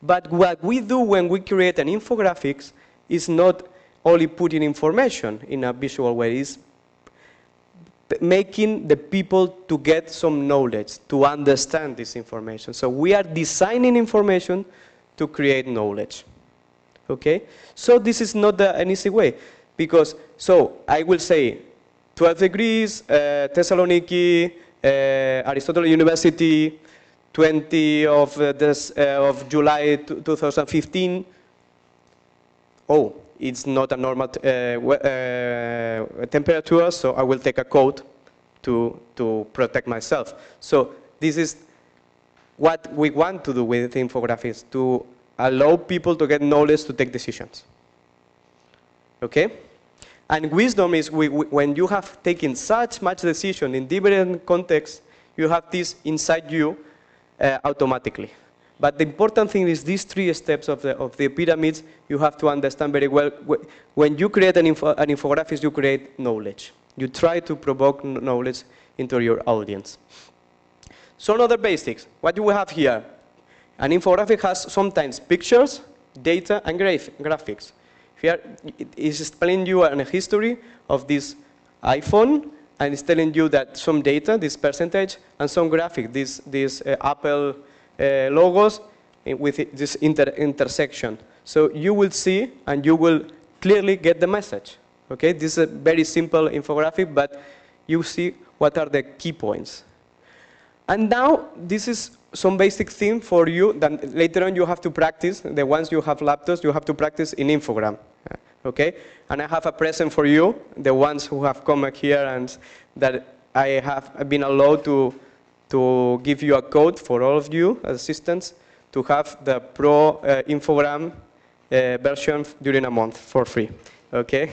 But what we do when we create an infographics is not only putting information in a visual way, it's making the people to get some knowledge, to understand this information. So we are designing information to create knowledge. Okay? So this is not an easy way, because, so I will say 12 degrees, Thessaloniki, Aristotle University, 20 of July 2015. Oh, it's not a normal temperature, so I will take a coat to protect myself. So this is what we want to do with infographics, to allow people to get knowledge to take decisions. Okay? And wisdom is when you have taken such much decision in different contexts, you have this inside you automatically. But the important thing is these 3 steps of the pyramids you have to understand very well. When you create an infographics, you create knowledge. You try to provoke knowledge into your audience. Some other basics. What do we have here? An infographic has sometimes pictures, data, and graphics. Here it is telling you a history of this iPhone, and it's telling you that some data, this percentage, and some graphic, this Apple logos with this intersection. So you will see, and you will clearly get the message. Okay, this is a very simple infographic, but you see what are the key points. And now, this is some basic thing for you that later on you have to practice. The ones you have laptops, you have to practice in Infogram. Okay? And I have a present for you, the ones who have come here and that I have been allowed to give you a code for all of you as assistants to have the Pro Infogram version during a month for free. Okay?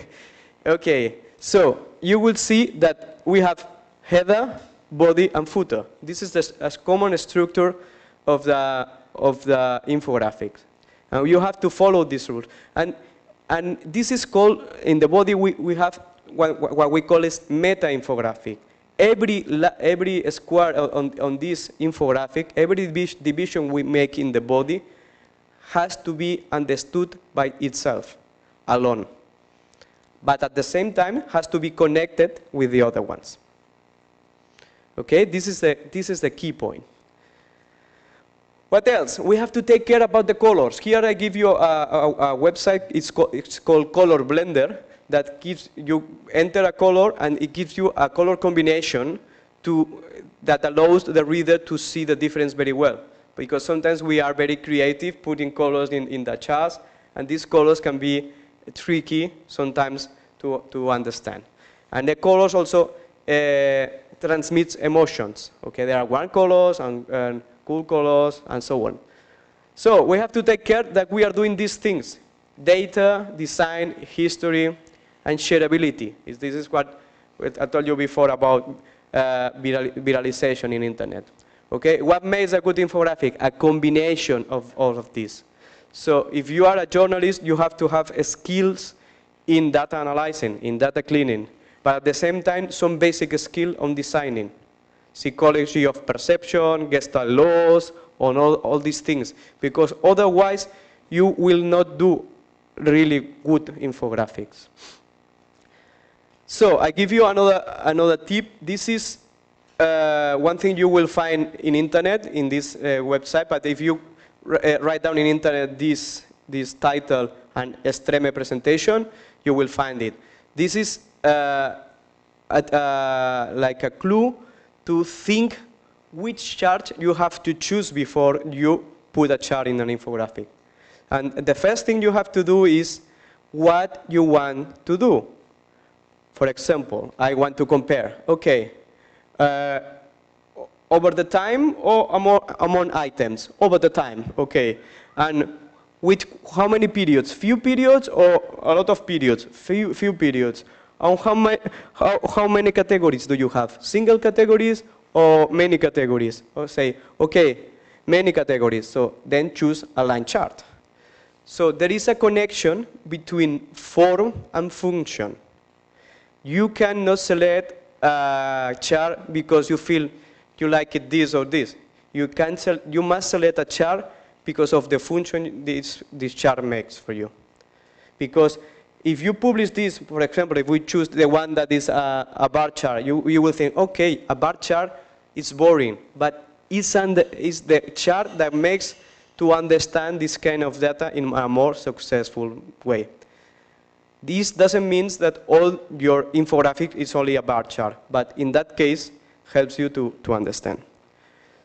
Okay, so you will see that we have header, body, and footer. This is a common structure of the infographics. And you have to follow this rule. And this is called, in the body, we have what we call is meta infographic. Every square on this infographic, every division we make in the body has to be understood by itself, alone. But at the same time, has to be connected with the other ones. Okay, this is the key point. What else? We have to take care about the colors. Here I give you a website, it's called Color Blender, that gives you, enter a color and it gives you a color combination that allows the reader to see the difference very well. Because sometimes we are very creative putting colors in the charts, and these colors can be tricky sometimes to understand. And the colors also transmits emotions. Okay, there are warm colors and cool colors and so on. So we have to take care that we are doing these things: data, design, history, and shareability. This is what I told you before about viralization in internet. Okay, what makes a good infographic? A combination of all of these. So if you are a journalist, you have to have skills in data analyzing, in data cleaning, but at the same time, some basic skill on designing. Psychology of perception, Gestalt laws, on all these things, because otherwise you will not do really good infographics. So I give you another tip. This is one thing you will find in internet, in this website, but if you write down in internet this title and Extreme presentation, you will find it. This is like a clue to think which chart you have to choose before you put a chart in an infographic. And the first thing you have to do is what you want to do. For example, I want to compare. Okay, over the time or among items? Over the time, okay. And with how many periods? Few periods or a lot of periods? Few periods. And how many categories do you have? Single categories or many categories? Or say, okay, many categories. So then choose a line chart. So there is a connection between form and function. You cannot select a chart because you feel you like it this or this. You must select a chart because of the function this chart makes for you. Because if you publish this, for example, if we choose the one that is a bar chart, you will think, okay, a bar chart is boring, but it's the chart that makes to understand this kind of data in a more successful way. This doesn't mean that all your infographic is only a bar chart, but in that case, helps you to understand.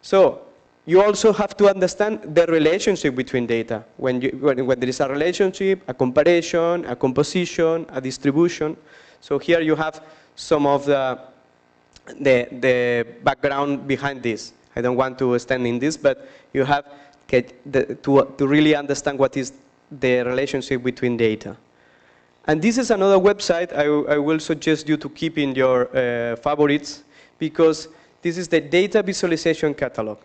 So you also have to understand the relationship between data. When there is a relationship, a comparison, a composition, a distribution. So here you have some of the background behind this. I don't want to stand in this, but you have to really understand what is the relationship between data. And this is another website I will suggest you to keep in your favorites, because this is the data visualization catalog.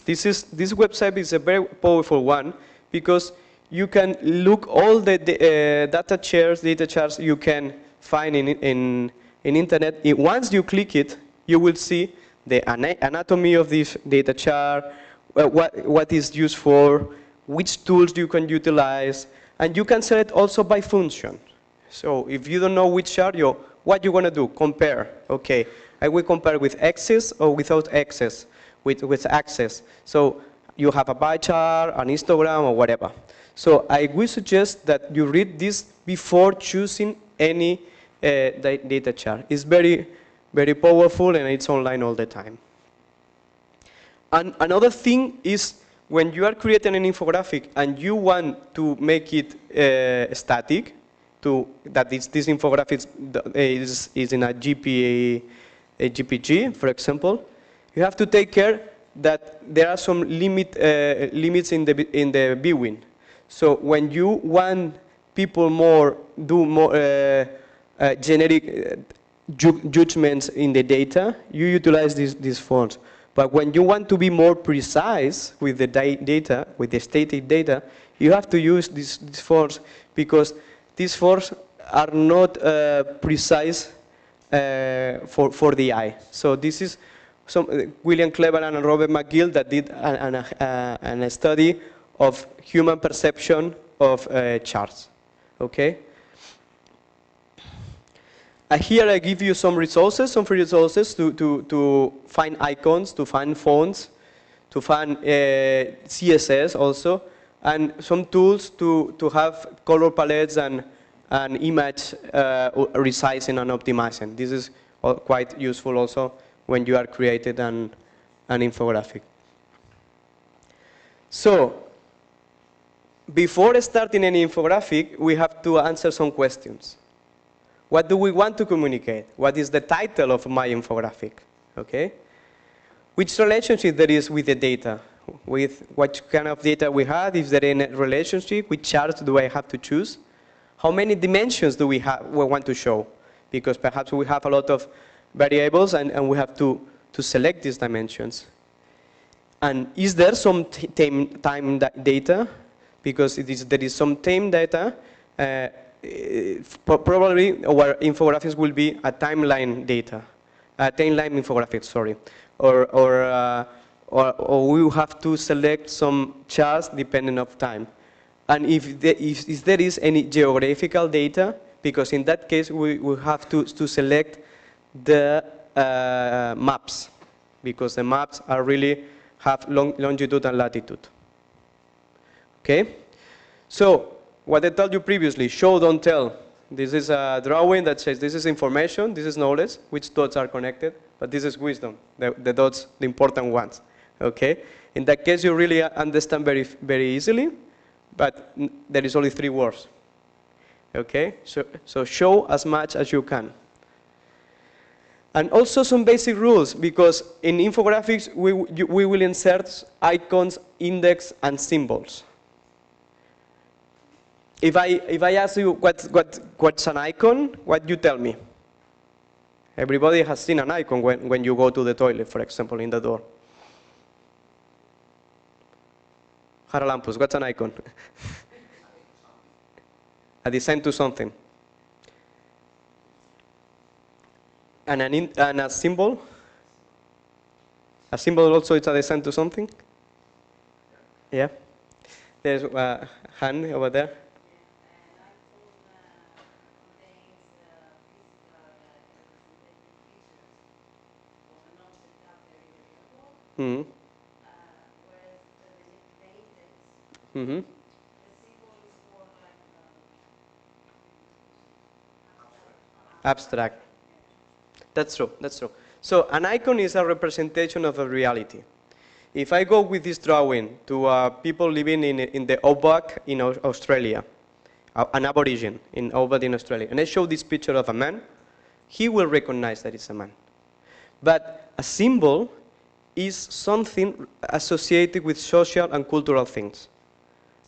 This website is a very powerful one because you can look all the data charts you can find in internet. Once you click it, you will see the anatomy of this data chart, what is used for, which tools you can utilize, and you can select also by function. So if you don't know which chart, what you're going to do? Compare. Okay, I will compare with access or without access, with access. So you have a bar chart, an histogram, or whatever. So I would suggest that you read this before choosing any data chart. It's very, very powerful, and it's online all the time. And another thing is when you are creating an infographic and you want to make it static, that this infographic is in a GPG, for example, you have to take care that there are some limits in the viewing. So when you want people do more generic judgments in the data, you utilize these fonts. But when you want to be more precise with the data, with the static data, you have to use these fonts because these fonts are not precise for the eye. So this is William Cleveland and Robert McGill that did a study of human perception of charts. Okay. Here I give you some resources, some free resources to find icons, to find fonts, to find CSS also, and some tools to have color palettes and image resizing and optimizing. This is quite useful also when you are creating an infographic. So, before starting any infographic, we have to answer some questions. What do we want to communicate? What is the title of my infographic? Okay? Which relationship there is with the data? With what kind of data we have? Is there any relationship? Which charts do I have to choose? How many dimensions do we want to show? Because perhaps we have a lot of variables and we have to select these dimensions. And is there some time data? Because there is some time data. Probably our infographics will be a timeline data, a timeline infographic, sorry, or we will have to select some charts depending on time. And if there is any geographical data, because in that case we will have to select the maps, because the maps are really have longitude and latitude. Okay, so what I told you previously, show, don't tell. This is a drawing that says this is information, this is knowledge, which dots are connected, but this is wisdom, the dots, the important ones. Okay? In that case, you really understand very easily, but there is only 3 words. Okay? So show as much as you can. And also some basic rules, because in infographics, we will insert icons, index, and symbols. If I ask you what's an icon, what you tell me? Everybody has seen an icon when you go to the toilet, for example, in the door. Haralampus, what's an icon? A design to something. And a symbol? A symbol also is a design to something? Yeah? There's a hand over there. Mm-hmm. Mm-hmm. Abstract. That's true, that's true. So an icon is a representation of a reality. If I go with this drawing to people living in the outback in Australia, an aborigine in outback in Australia, and I show this picture of a man, he will recognize that it's a man. But a symbol is something associated with social and cultural things.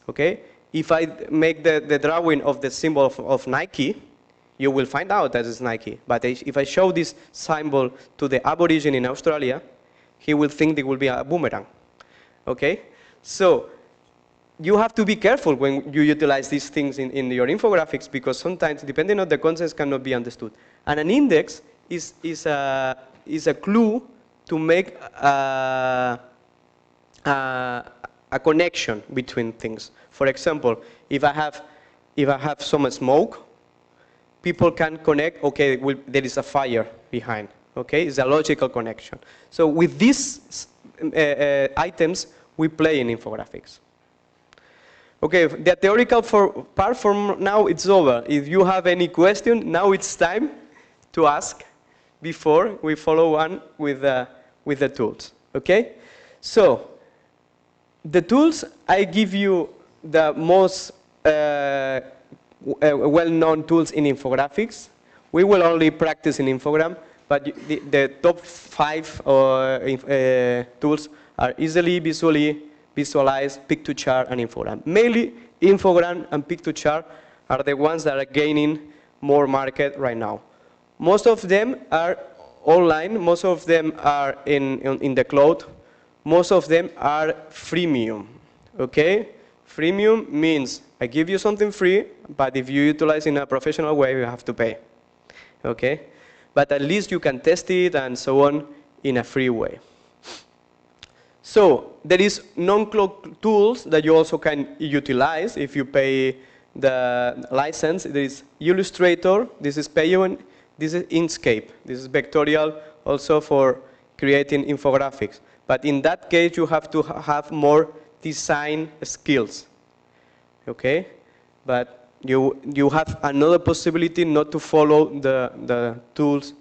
Okay? If I make the drawing of the symbol of Nike, you will find out that it's Nike. But if I show this symbol to the aborigine in Australia, he will think it will be a boomerang. Okay? So you have to be careful when you utilize these things in your infographics, because sometimes, depending on the context, cannot be understood. And an index is a clue to make a connection between things. For example, if I have some smoke, people can connect, okay, there is a fire behind. Okay, it's a logical connection. So with these items, we play in infographics. Okay, the theoretical part for now, it's over. If you have any question, now it's time to ask before we follow on with the tools. Okay? So, the tools, I give you the most well-known tools in infographics. We will only practice in Infogram, but the top 5 tools are easily visualize, pick-to-chart, and Infogram. Mainly, Infogram and pick-to-chart are the ones that are gaining more market right now. Most of them are online, most of them are in the cloud, most of them are freemium, okay? Freemium means I give you something free, but if you utilize in a professional way, you have to pay, okay? But at least you can test it and so on in a free way. So there is non-cloud tools that you also can utilize if you pay the license. There is Illustrator, this is pay-on, this is Inkscape, this is vectorial also for creating infographics. But in that case, you have to have more design skills, okay? But you have another possibility not to follow the tools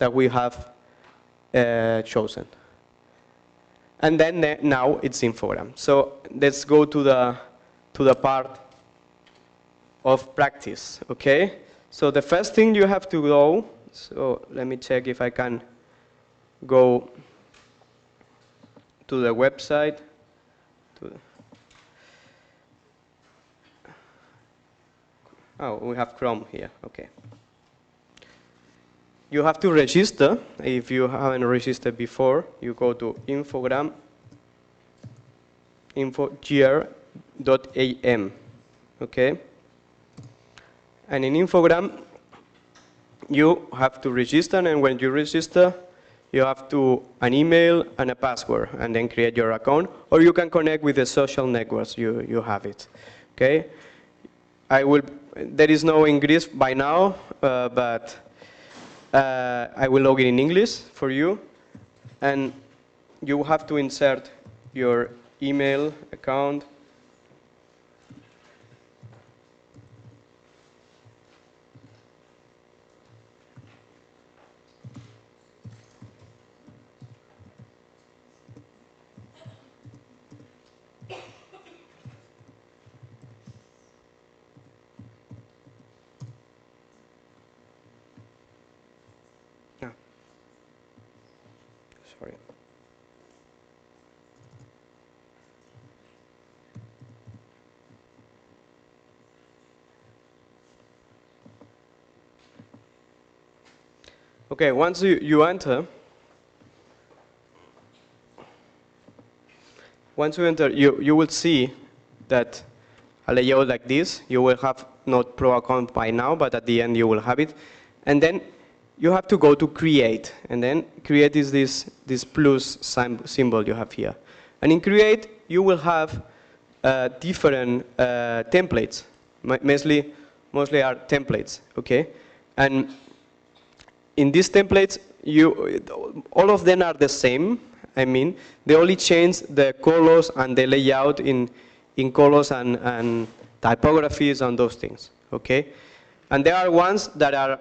that we have chosen. And then now it's Infogram. So let's go to the part of practice, okay? So the first thing you have to go, so let me check if I can go to the website. Oh, we have Chrome here, okay. You have to register. If you haven't registered before, you go to Infogram, infogr.am, okay? And in Infogram, you have to register, and when you register, you have to an email and a password, and then create your account, or you can connect with the social networks, you have it, okay? There is no English by now, but I will log in English for you, and you have to insert your email account. Sorry. Okay, once you enter, you will see that a layout like this. You will have not pro account by now, but at the end you will have it. And then you have to go to create, and then create is this plus symbol you have here. And in create, you will have different templates. Mostly are templates, okay? And in these templates, all of them are the same. I mean, they only change the colors and the layout in colors and typographies and those things, okay? And there are ones that are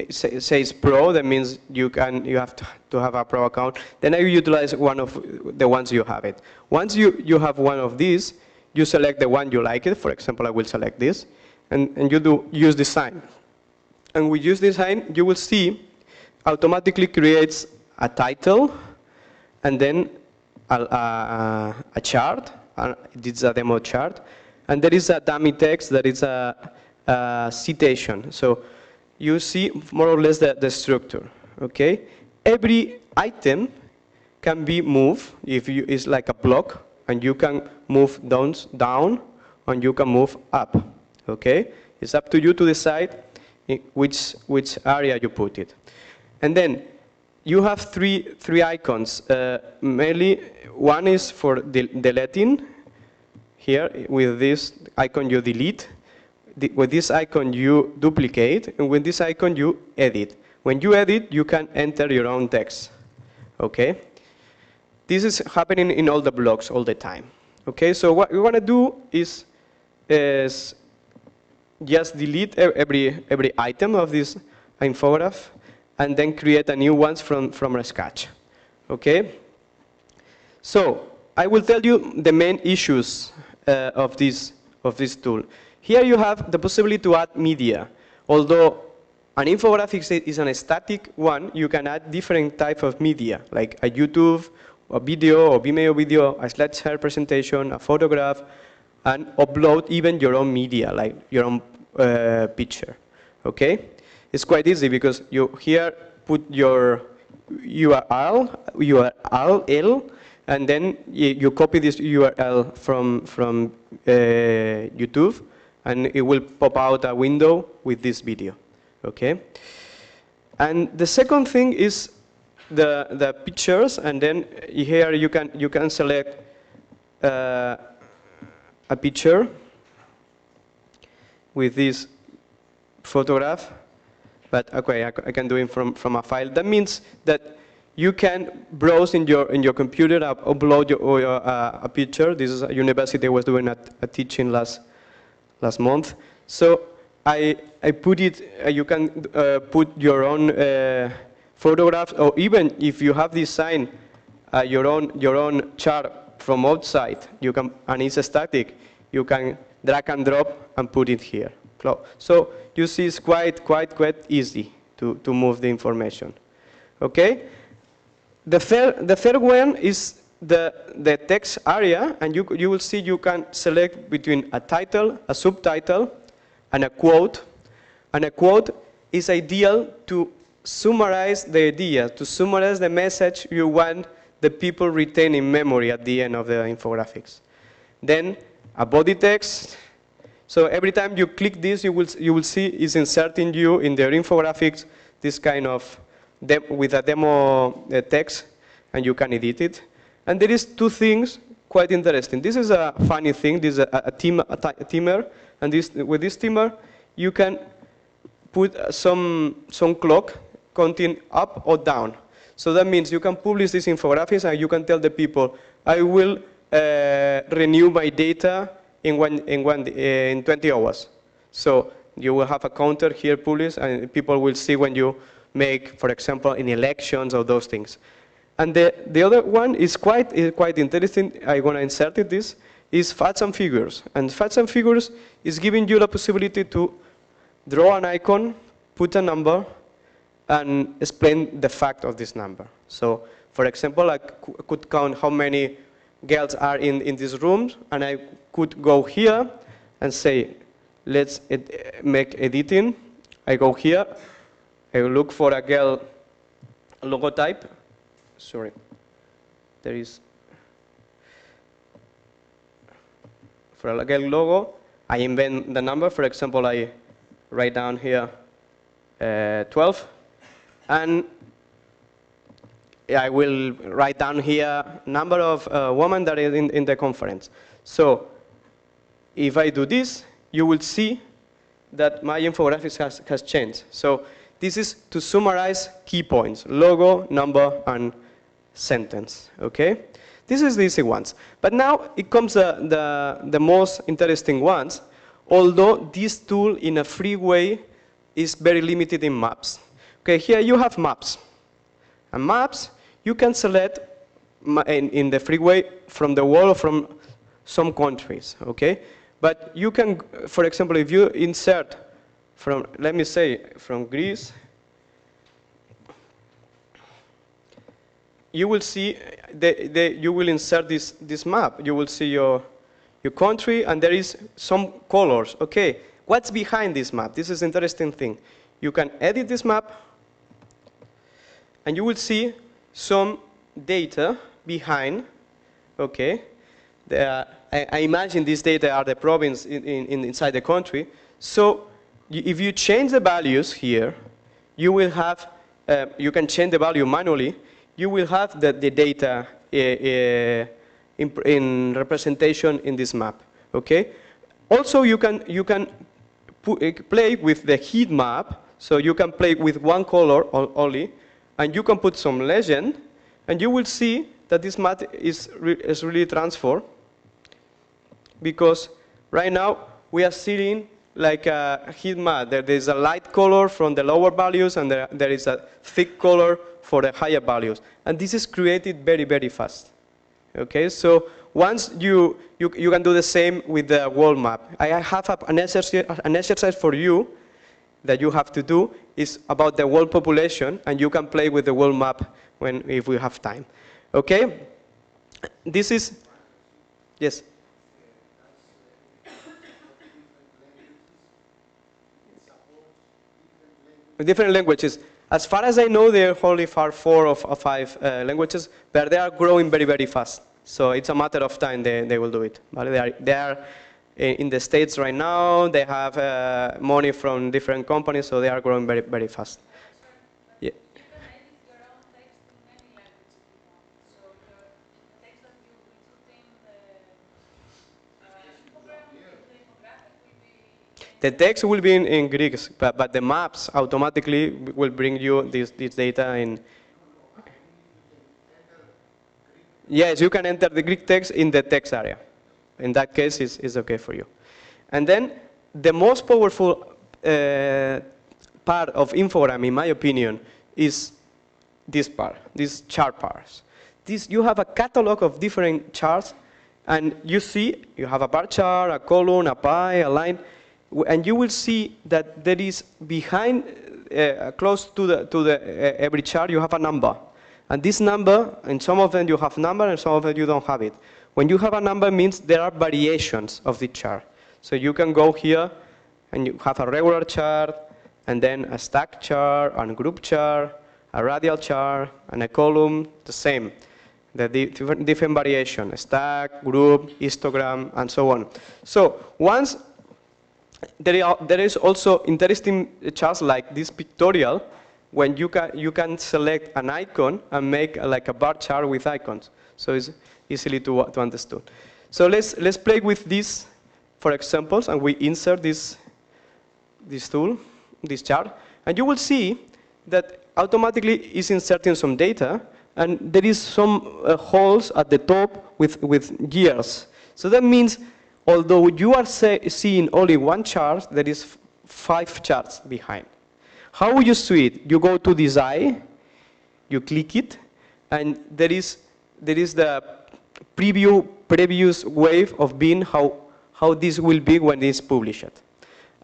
says pro, that means you have to have a pro account. Then I utilize one of the ones you have it. Once you have one of these, you select the one you like it. For example, I will select this, and you do use design. And with use design, you will see automatically creates a title, and then a chart. This is a demo chart, and there is a dummy text that is a citation. So you see more or less the structure, okay? Every item can be moved if it's like a block, and you can move down, and you can move up, okay? It's up to you to decide in which area you put it. And then you have three icons. Mainly, one is for deleting. Here, with this icon, you delete. With this icon, you duplicate, and with this icon, you edit. When you edit, you can enter your own text, okay? This is happening in all the blocks all the time, okay? So what we want to do is just delete every item of this infograph, and then create a new ones from scratch, okay? So I will tell you the main issues of this tool. Here you have the possibility to add media. Although an infographic is a static one, you can add different type of media, like a YouTube, a video, or Vimeo video, a slideshare presentation, a photograph, and upload even your own media, like your own picture. Okay? It's quite easy because you here put your URL, and then you copy this URL from YouTube, and it will pop out a window with this video. Okay? And the second thing is the pictures, and then here you can select a picture with this photograph. But okay, I can do it from a file. That means that you can browse in your computer, upload a picture. This is a university I was doing a teaching last month. So I put it. You can put your own photographs, or even if you have designed your own chart from outside, you can, and it's static. You can drag and drop and put it here. So you see, it's quite easy to move the information. Okay. The third one is the text area, and you will see you can select between a title, a subtitle, and a quote. And a quote is ideal to summarize the idea, to summarize the message you want the people retain in memory at the end of the infographics. Then a body text. So every time you click this, you will see it's inserting you in their infographics this kind of with a demo text, and you can edit it. And there is two things quite interesting. This is a funny thing. This is a timer, and with this timer you can put some clock counting up or down. So that means you can publish these infographics, and you can tell the people, I will renew my data in 20 hours. So you will have a counter here published, and people will see when you make, for example, in elections or those things. And the other one is quite interesting. I'm going to insert this, is facts and figures. And facts and figures is giving you the possibility to draw an icon, put a number, and explain the fact of this number. So, for example, I could count how many girls are in this room, and I could go here and say, let's make editing. I go here, I look for a girl logotype. Sorry, there is, for a girl logo, I invent the number. For example, I write down here 12, and I will write down here number of women that are in the conference. So if I do this, you will see that my infographics has changed. So this is to summarize key points: logo, number, and sentence. Okay? This is the easy ones. But now it comes the most interesting ones, although this tool in a free way is very limited in maps. Okay, here you have maps. And maps, you can select in the free way from the world or from some countries. Okay? But you can, for example, if you insert from, let me say, from Greece, you will see, you will insert this map. You will see your country, and there is some colors. Okay, what's behind this map? This is an interesting thing. You can edit this map, and you will see some data behind. Okay, I imagine these data are the province inside the country. So if you change the values here, you will have, you can change the value manually. You will have the data in representation in this map. Okay. Also, you can play with the heat map. So you can play with one color only, and you can put some legend, and you will see that this map is really transformed, because right now we are seeing like a heat map. There is a light color from the lower values, and there is a thick color for the higher values. And this is created very, very fast. Okay, so once you can do the same with the world map. I have an exercise for you that you have to do is about the world population, and you can play with the world map if we have time. Okay, this is, yes. Different languages. As far as I know, there are only 4 or 5 languages, but they are growing very, very fast. So it's a matter of time they will do it. But they are in the States right now. They have money from different companies, so they are growing very, very fast. Yeah. You can edit your own text in any language if you want. So the text that you input in the infographic will be The text will be in Greek, but the maps automatically will bring you this data in. Yes, you can enter the Greek text in the text area. In that case, it's okay for you. And then the most powerful part of Infogram, in my opinion, is this part, these chart parts. You have a catalog of different charts, and you see you have a bar chart, a column, a pie, a line, and you will see that there is behind, close to every chart, you have a number. And this number, in some of them you have number, and some of them you don't have it. When you have a number, it means there are variations of the chart. So you can go here, and you have a regular chart, and then a stack chart, and a group chart, a radial chart, and a column, the same. The different variation, stack, group, histogram, and so on. So once there is also interesting charts like this pictorial, when you can select an icon and make like a bar chart with icons. So it's easily to understand. So let's play with this for examples, and we insert this tool, this chart, and you will see that automatically is inserting some data, and there is some holes at the top with years. So that means although you are seeing only one chart, there is 5 charts behind. How would you see it? You go to this eye, you click it, and there is the previous wave of being how this will be when it's published.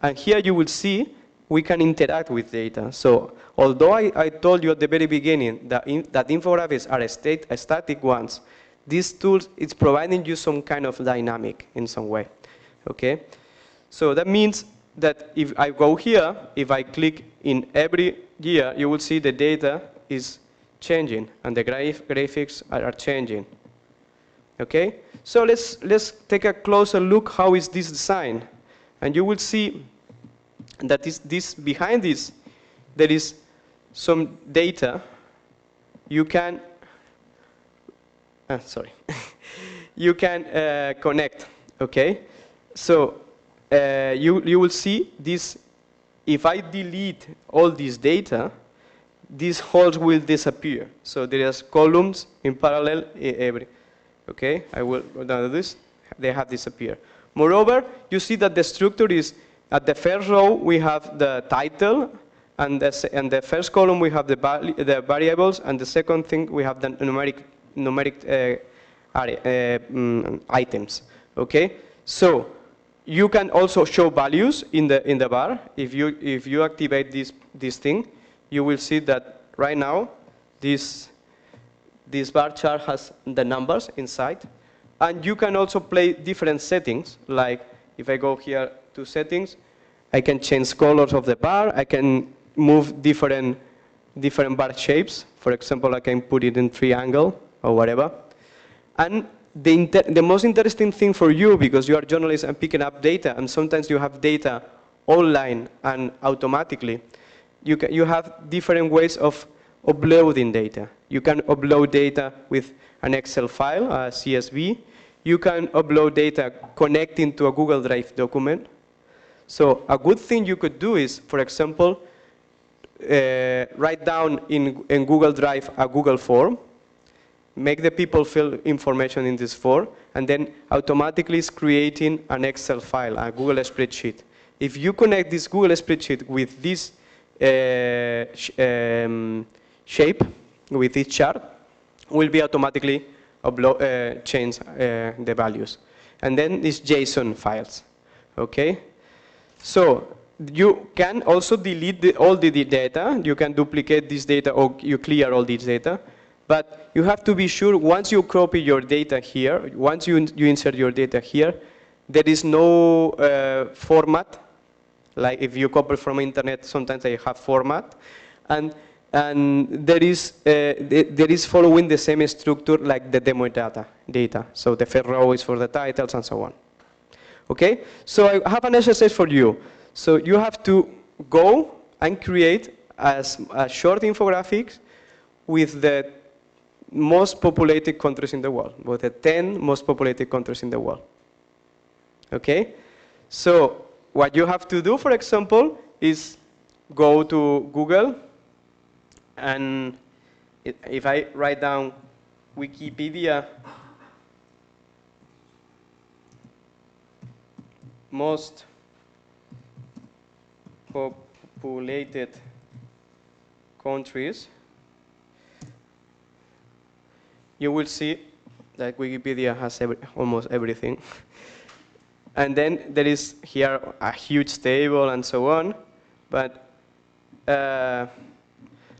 And here you will see we can interact with data. So although I told you at the very beginning that infographics are static ones, these tools is providing you some kind of dynamic in some way. Okay? So that means that if I go here, if I click in every year, you will see the data is changing and the graphics are changing. Okay? So let's take a closer look how is this design. And you will see that behind this, there is some data. You can, you can connect, okay? So you will see this, if I delete all this data, these holes will disappear. So there is columns in parallel okay? I will go down to this, they have disappeared. Moreover, you see that the structure is, at the first row we have the title, and the first column we have the variables, and the second thing we have the numeric items, okay? So you can also show values in the bar. If you activate this thing, you will see that right now this bar chart has the numbers inside, and you can also play different settings. Like if I go here to settings, I can change colors of the bar. I can move different bar shapes. For example, I can put it in triangle or whatever. And the most interesting thing for you, because you are journalists and picking up data, and sometimes you have data online and automatically, you have different ways of uploading data. You can upload data with an Excel file, a CSV. You can upload data connecting to a Google Drive document. So a good thing you could do is, for example, write down in Google Drive a Google form, make the people fill information in this form, and then automatically it's creating an Excel file, a Google spreadsheet. If you connect this Google spreadsheet with this shape, with this chart, will be automatically change the values. And then these JSON files, okay? So you can also delete all the data. You can duplicate this data or you clear all this data. But you have to be sure once you copy your data here, once you insert your data here, there is no format. Like if you copy from internet, sometimes they have format. And there is following the same structure like the demo data. So the first row is for the titles and so on. Okay? So I have an exercise for you. So you have to go and create a short infographics with the most populated countries in the world, with the 10 most populated countries in the world. Okay? So what you have to do, for example, is go to Google, and if I write down Wikipedia most populated countries, you will see that Wikipedia has almost everything. And then there is here a huge table and so on, but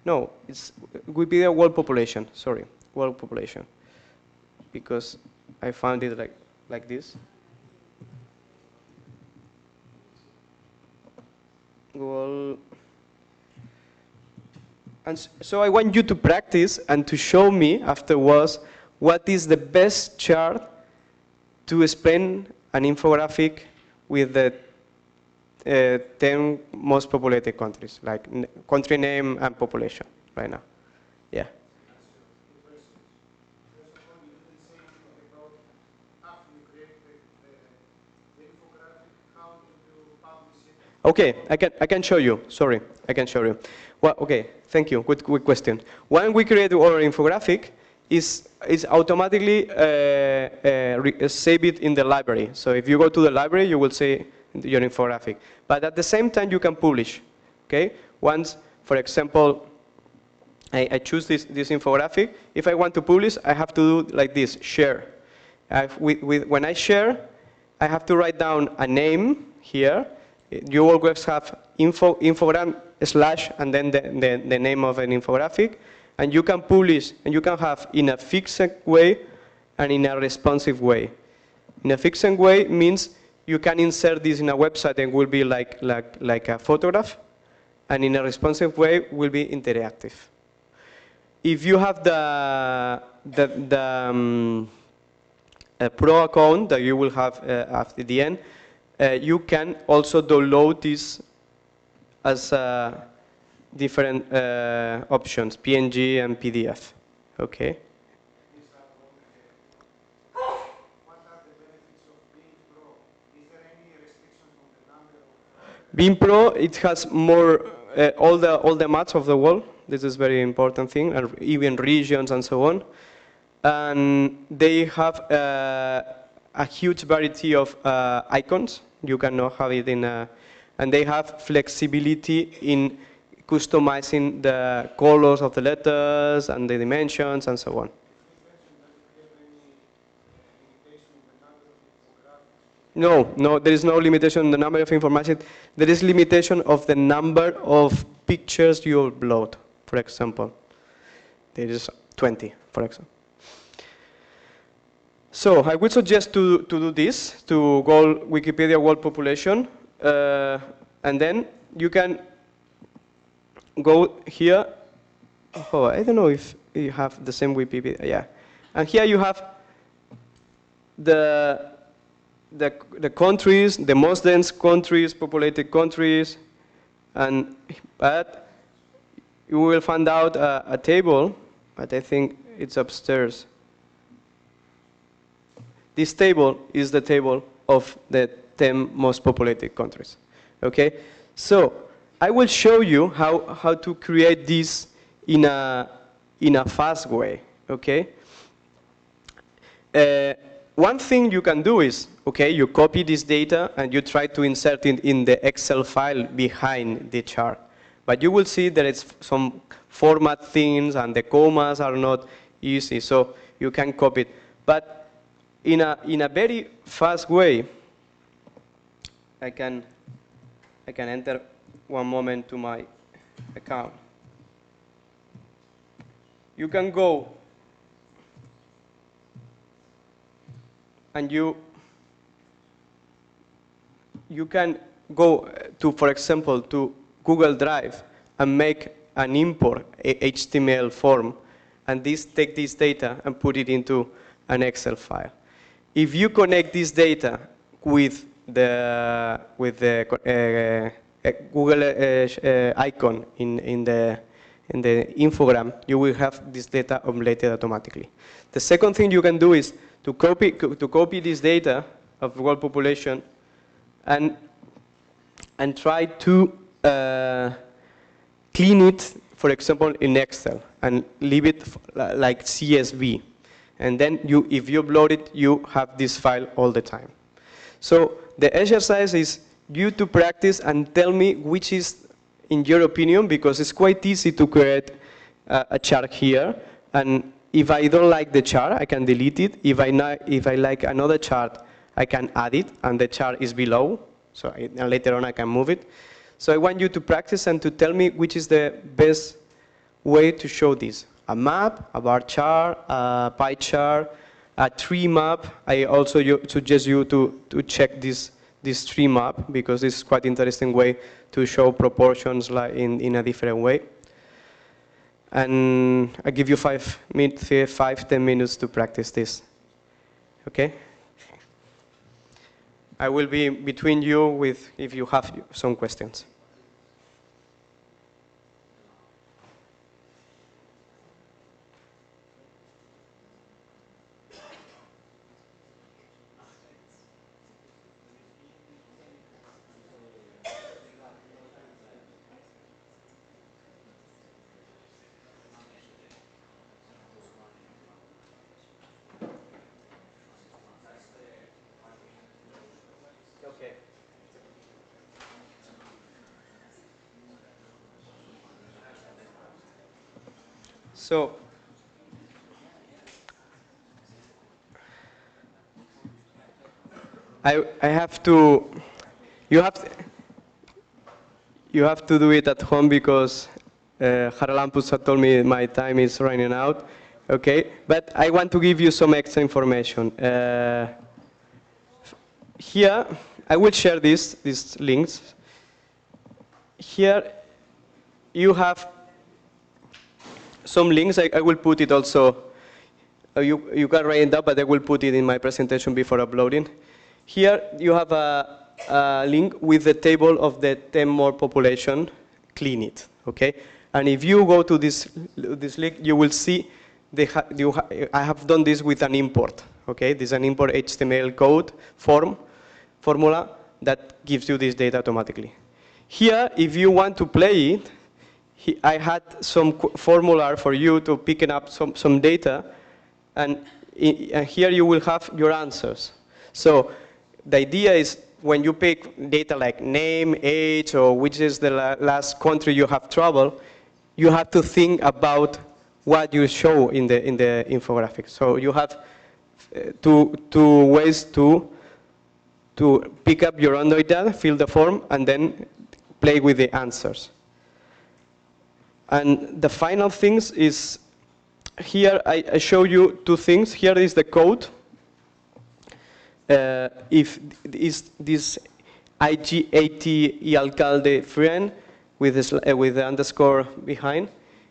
no, it's Wikipedia world population, sorry, world population, because I found it like this. Well, and so I want you to practice and to show me afterwards what is the best chart to explain an infographic with the 10 most populated countries, like country name and population right now. Yeah. Okay, I can show you. Sorry, I can show you. Well, okay, thank you. Good question. When we create our infographic, is automatically save it in the library. So if you go to the library, you will see your infographic. But at the same time, you can publish. Okay. Once, for example, I choose this infographic. If I want to publish, I have to do like this: share. When I share, I have to write down a name here. You always have infogram / and then the name of an infographic, and you can publish and you can have in a fixed way and in a responsive way. In a fixed way means you can insert this in a website and will be like a photograph, and in a responsive way will be interactive. If you have the pro account that you will have after the end, you can also download this as different options, PNG and PDF. Okay. Being Pro, it has more all the maps of the world. This is very important thing, and even regions and so on. And they have a huge variety of icons. You cannot have it in and they have flexibility in customizing the colors of the letters and the dimensions and so on. No, there is no limitation on the number of information. There is limitation of the number of pictures you upload, for example. There is 20, for example. So I would suggest to do this, to go Wikipedia world population, and then you can go here. Oh, I don't know if you have the same Wikipedia, yeah. And here you have the countries, the most dense countries, populated countries, but you will find out a table, but I think it's upstairs. This table is the table of the 10 most populated countries. Okay, so I will show you how to create this in a fast way. Okay. One thing you can do is, okay, you copy this data and you try to insert it in the Excel file behind the chart. But you will see there is some format things and the commas are not easy. So you can copy it. But in a very fast way, I can enter one moment to my account. You can go and you can go to, for example, to Google Drive and make an import HTML form, and take this data and put it into an Excel file. If you connect this data with the Google icon in the infogram, you will have this data updated automatically. The second thing you can do is to copy this data of the world population and try to clean it, for example, in Excel, and leave it like CSV. And then if you upload it, you have this file all the time. So the exercise is you to practice and tell me which is, in your opinion, because it's quite easy to create a chart here. And if I don't like the chart, I can delete it. If I like another chart, I can add it, and the chart is below. So and later on, I can move it. So I want you to practice and to tell me which is the best way to show this. A map, a bar chart, a pie chart, a tree map. I also suggest you to check this tree map, because it's quite interesting way to show proportions like in a different way. And I give you 5-10 minutes to practice this. Okay? I will be between you if you have some questions. Okay. So I have to. You have to do it at home, because Haralampus had told me my time is running out. Okay, but I want to give you some extra information. Here, I will share these links. Here, you have some links. I will put it also. You can write it down, but I will put it in my presentation before uploading. Here, you have a link with the table of the 10 more population. Clean it, okay? And if you go to this link, you will see I have done this with an import, okay? This is an import HTML code formula that gives you this data automatically. Here, if you want to play it, I had some formula for you to pick up some data, and here you will have your answers. So the idea is, when you pick data like name, age, or which is the last country you have traveled, you have to think about what you show in the infographic. So you have two ways to pick up your own data, fill the form, and then play with the answers. And the final things is, here I show you two things. Here is the code. If is this Ignasi Alcalde friend with the underscore behind,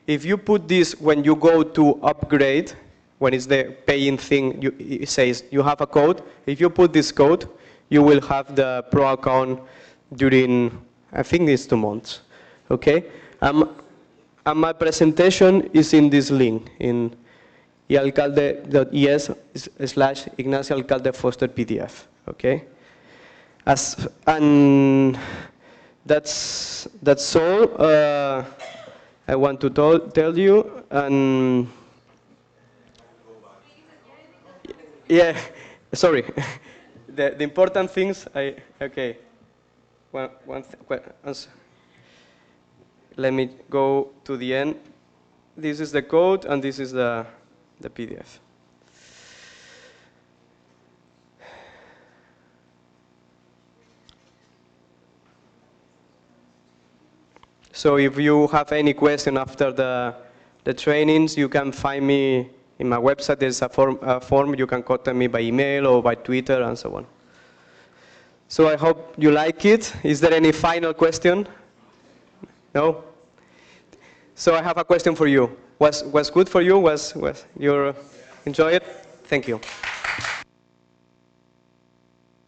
if you put this when you go to upgrade, when it's the paying thing, it says you have a code. If you put this code, you will have the pro account during, I think it's 2 months. Okay? And my presentation is in this link, in ialcalde.es/Ignasi Alcalde Foster PDF. Okay? And that's all I want to tell you. And yeah, sorry. The important things, okay. Let me go to the end. This is the code, and this is the PDF. So if you have any question after the trainings, you can find me in my website. There's a form. You can contact me by email or by Twitter and so on. So I hope you like it. Is there any final question? No? So I have a question for you. Was good for you? Was you enjoy it? Thank you.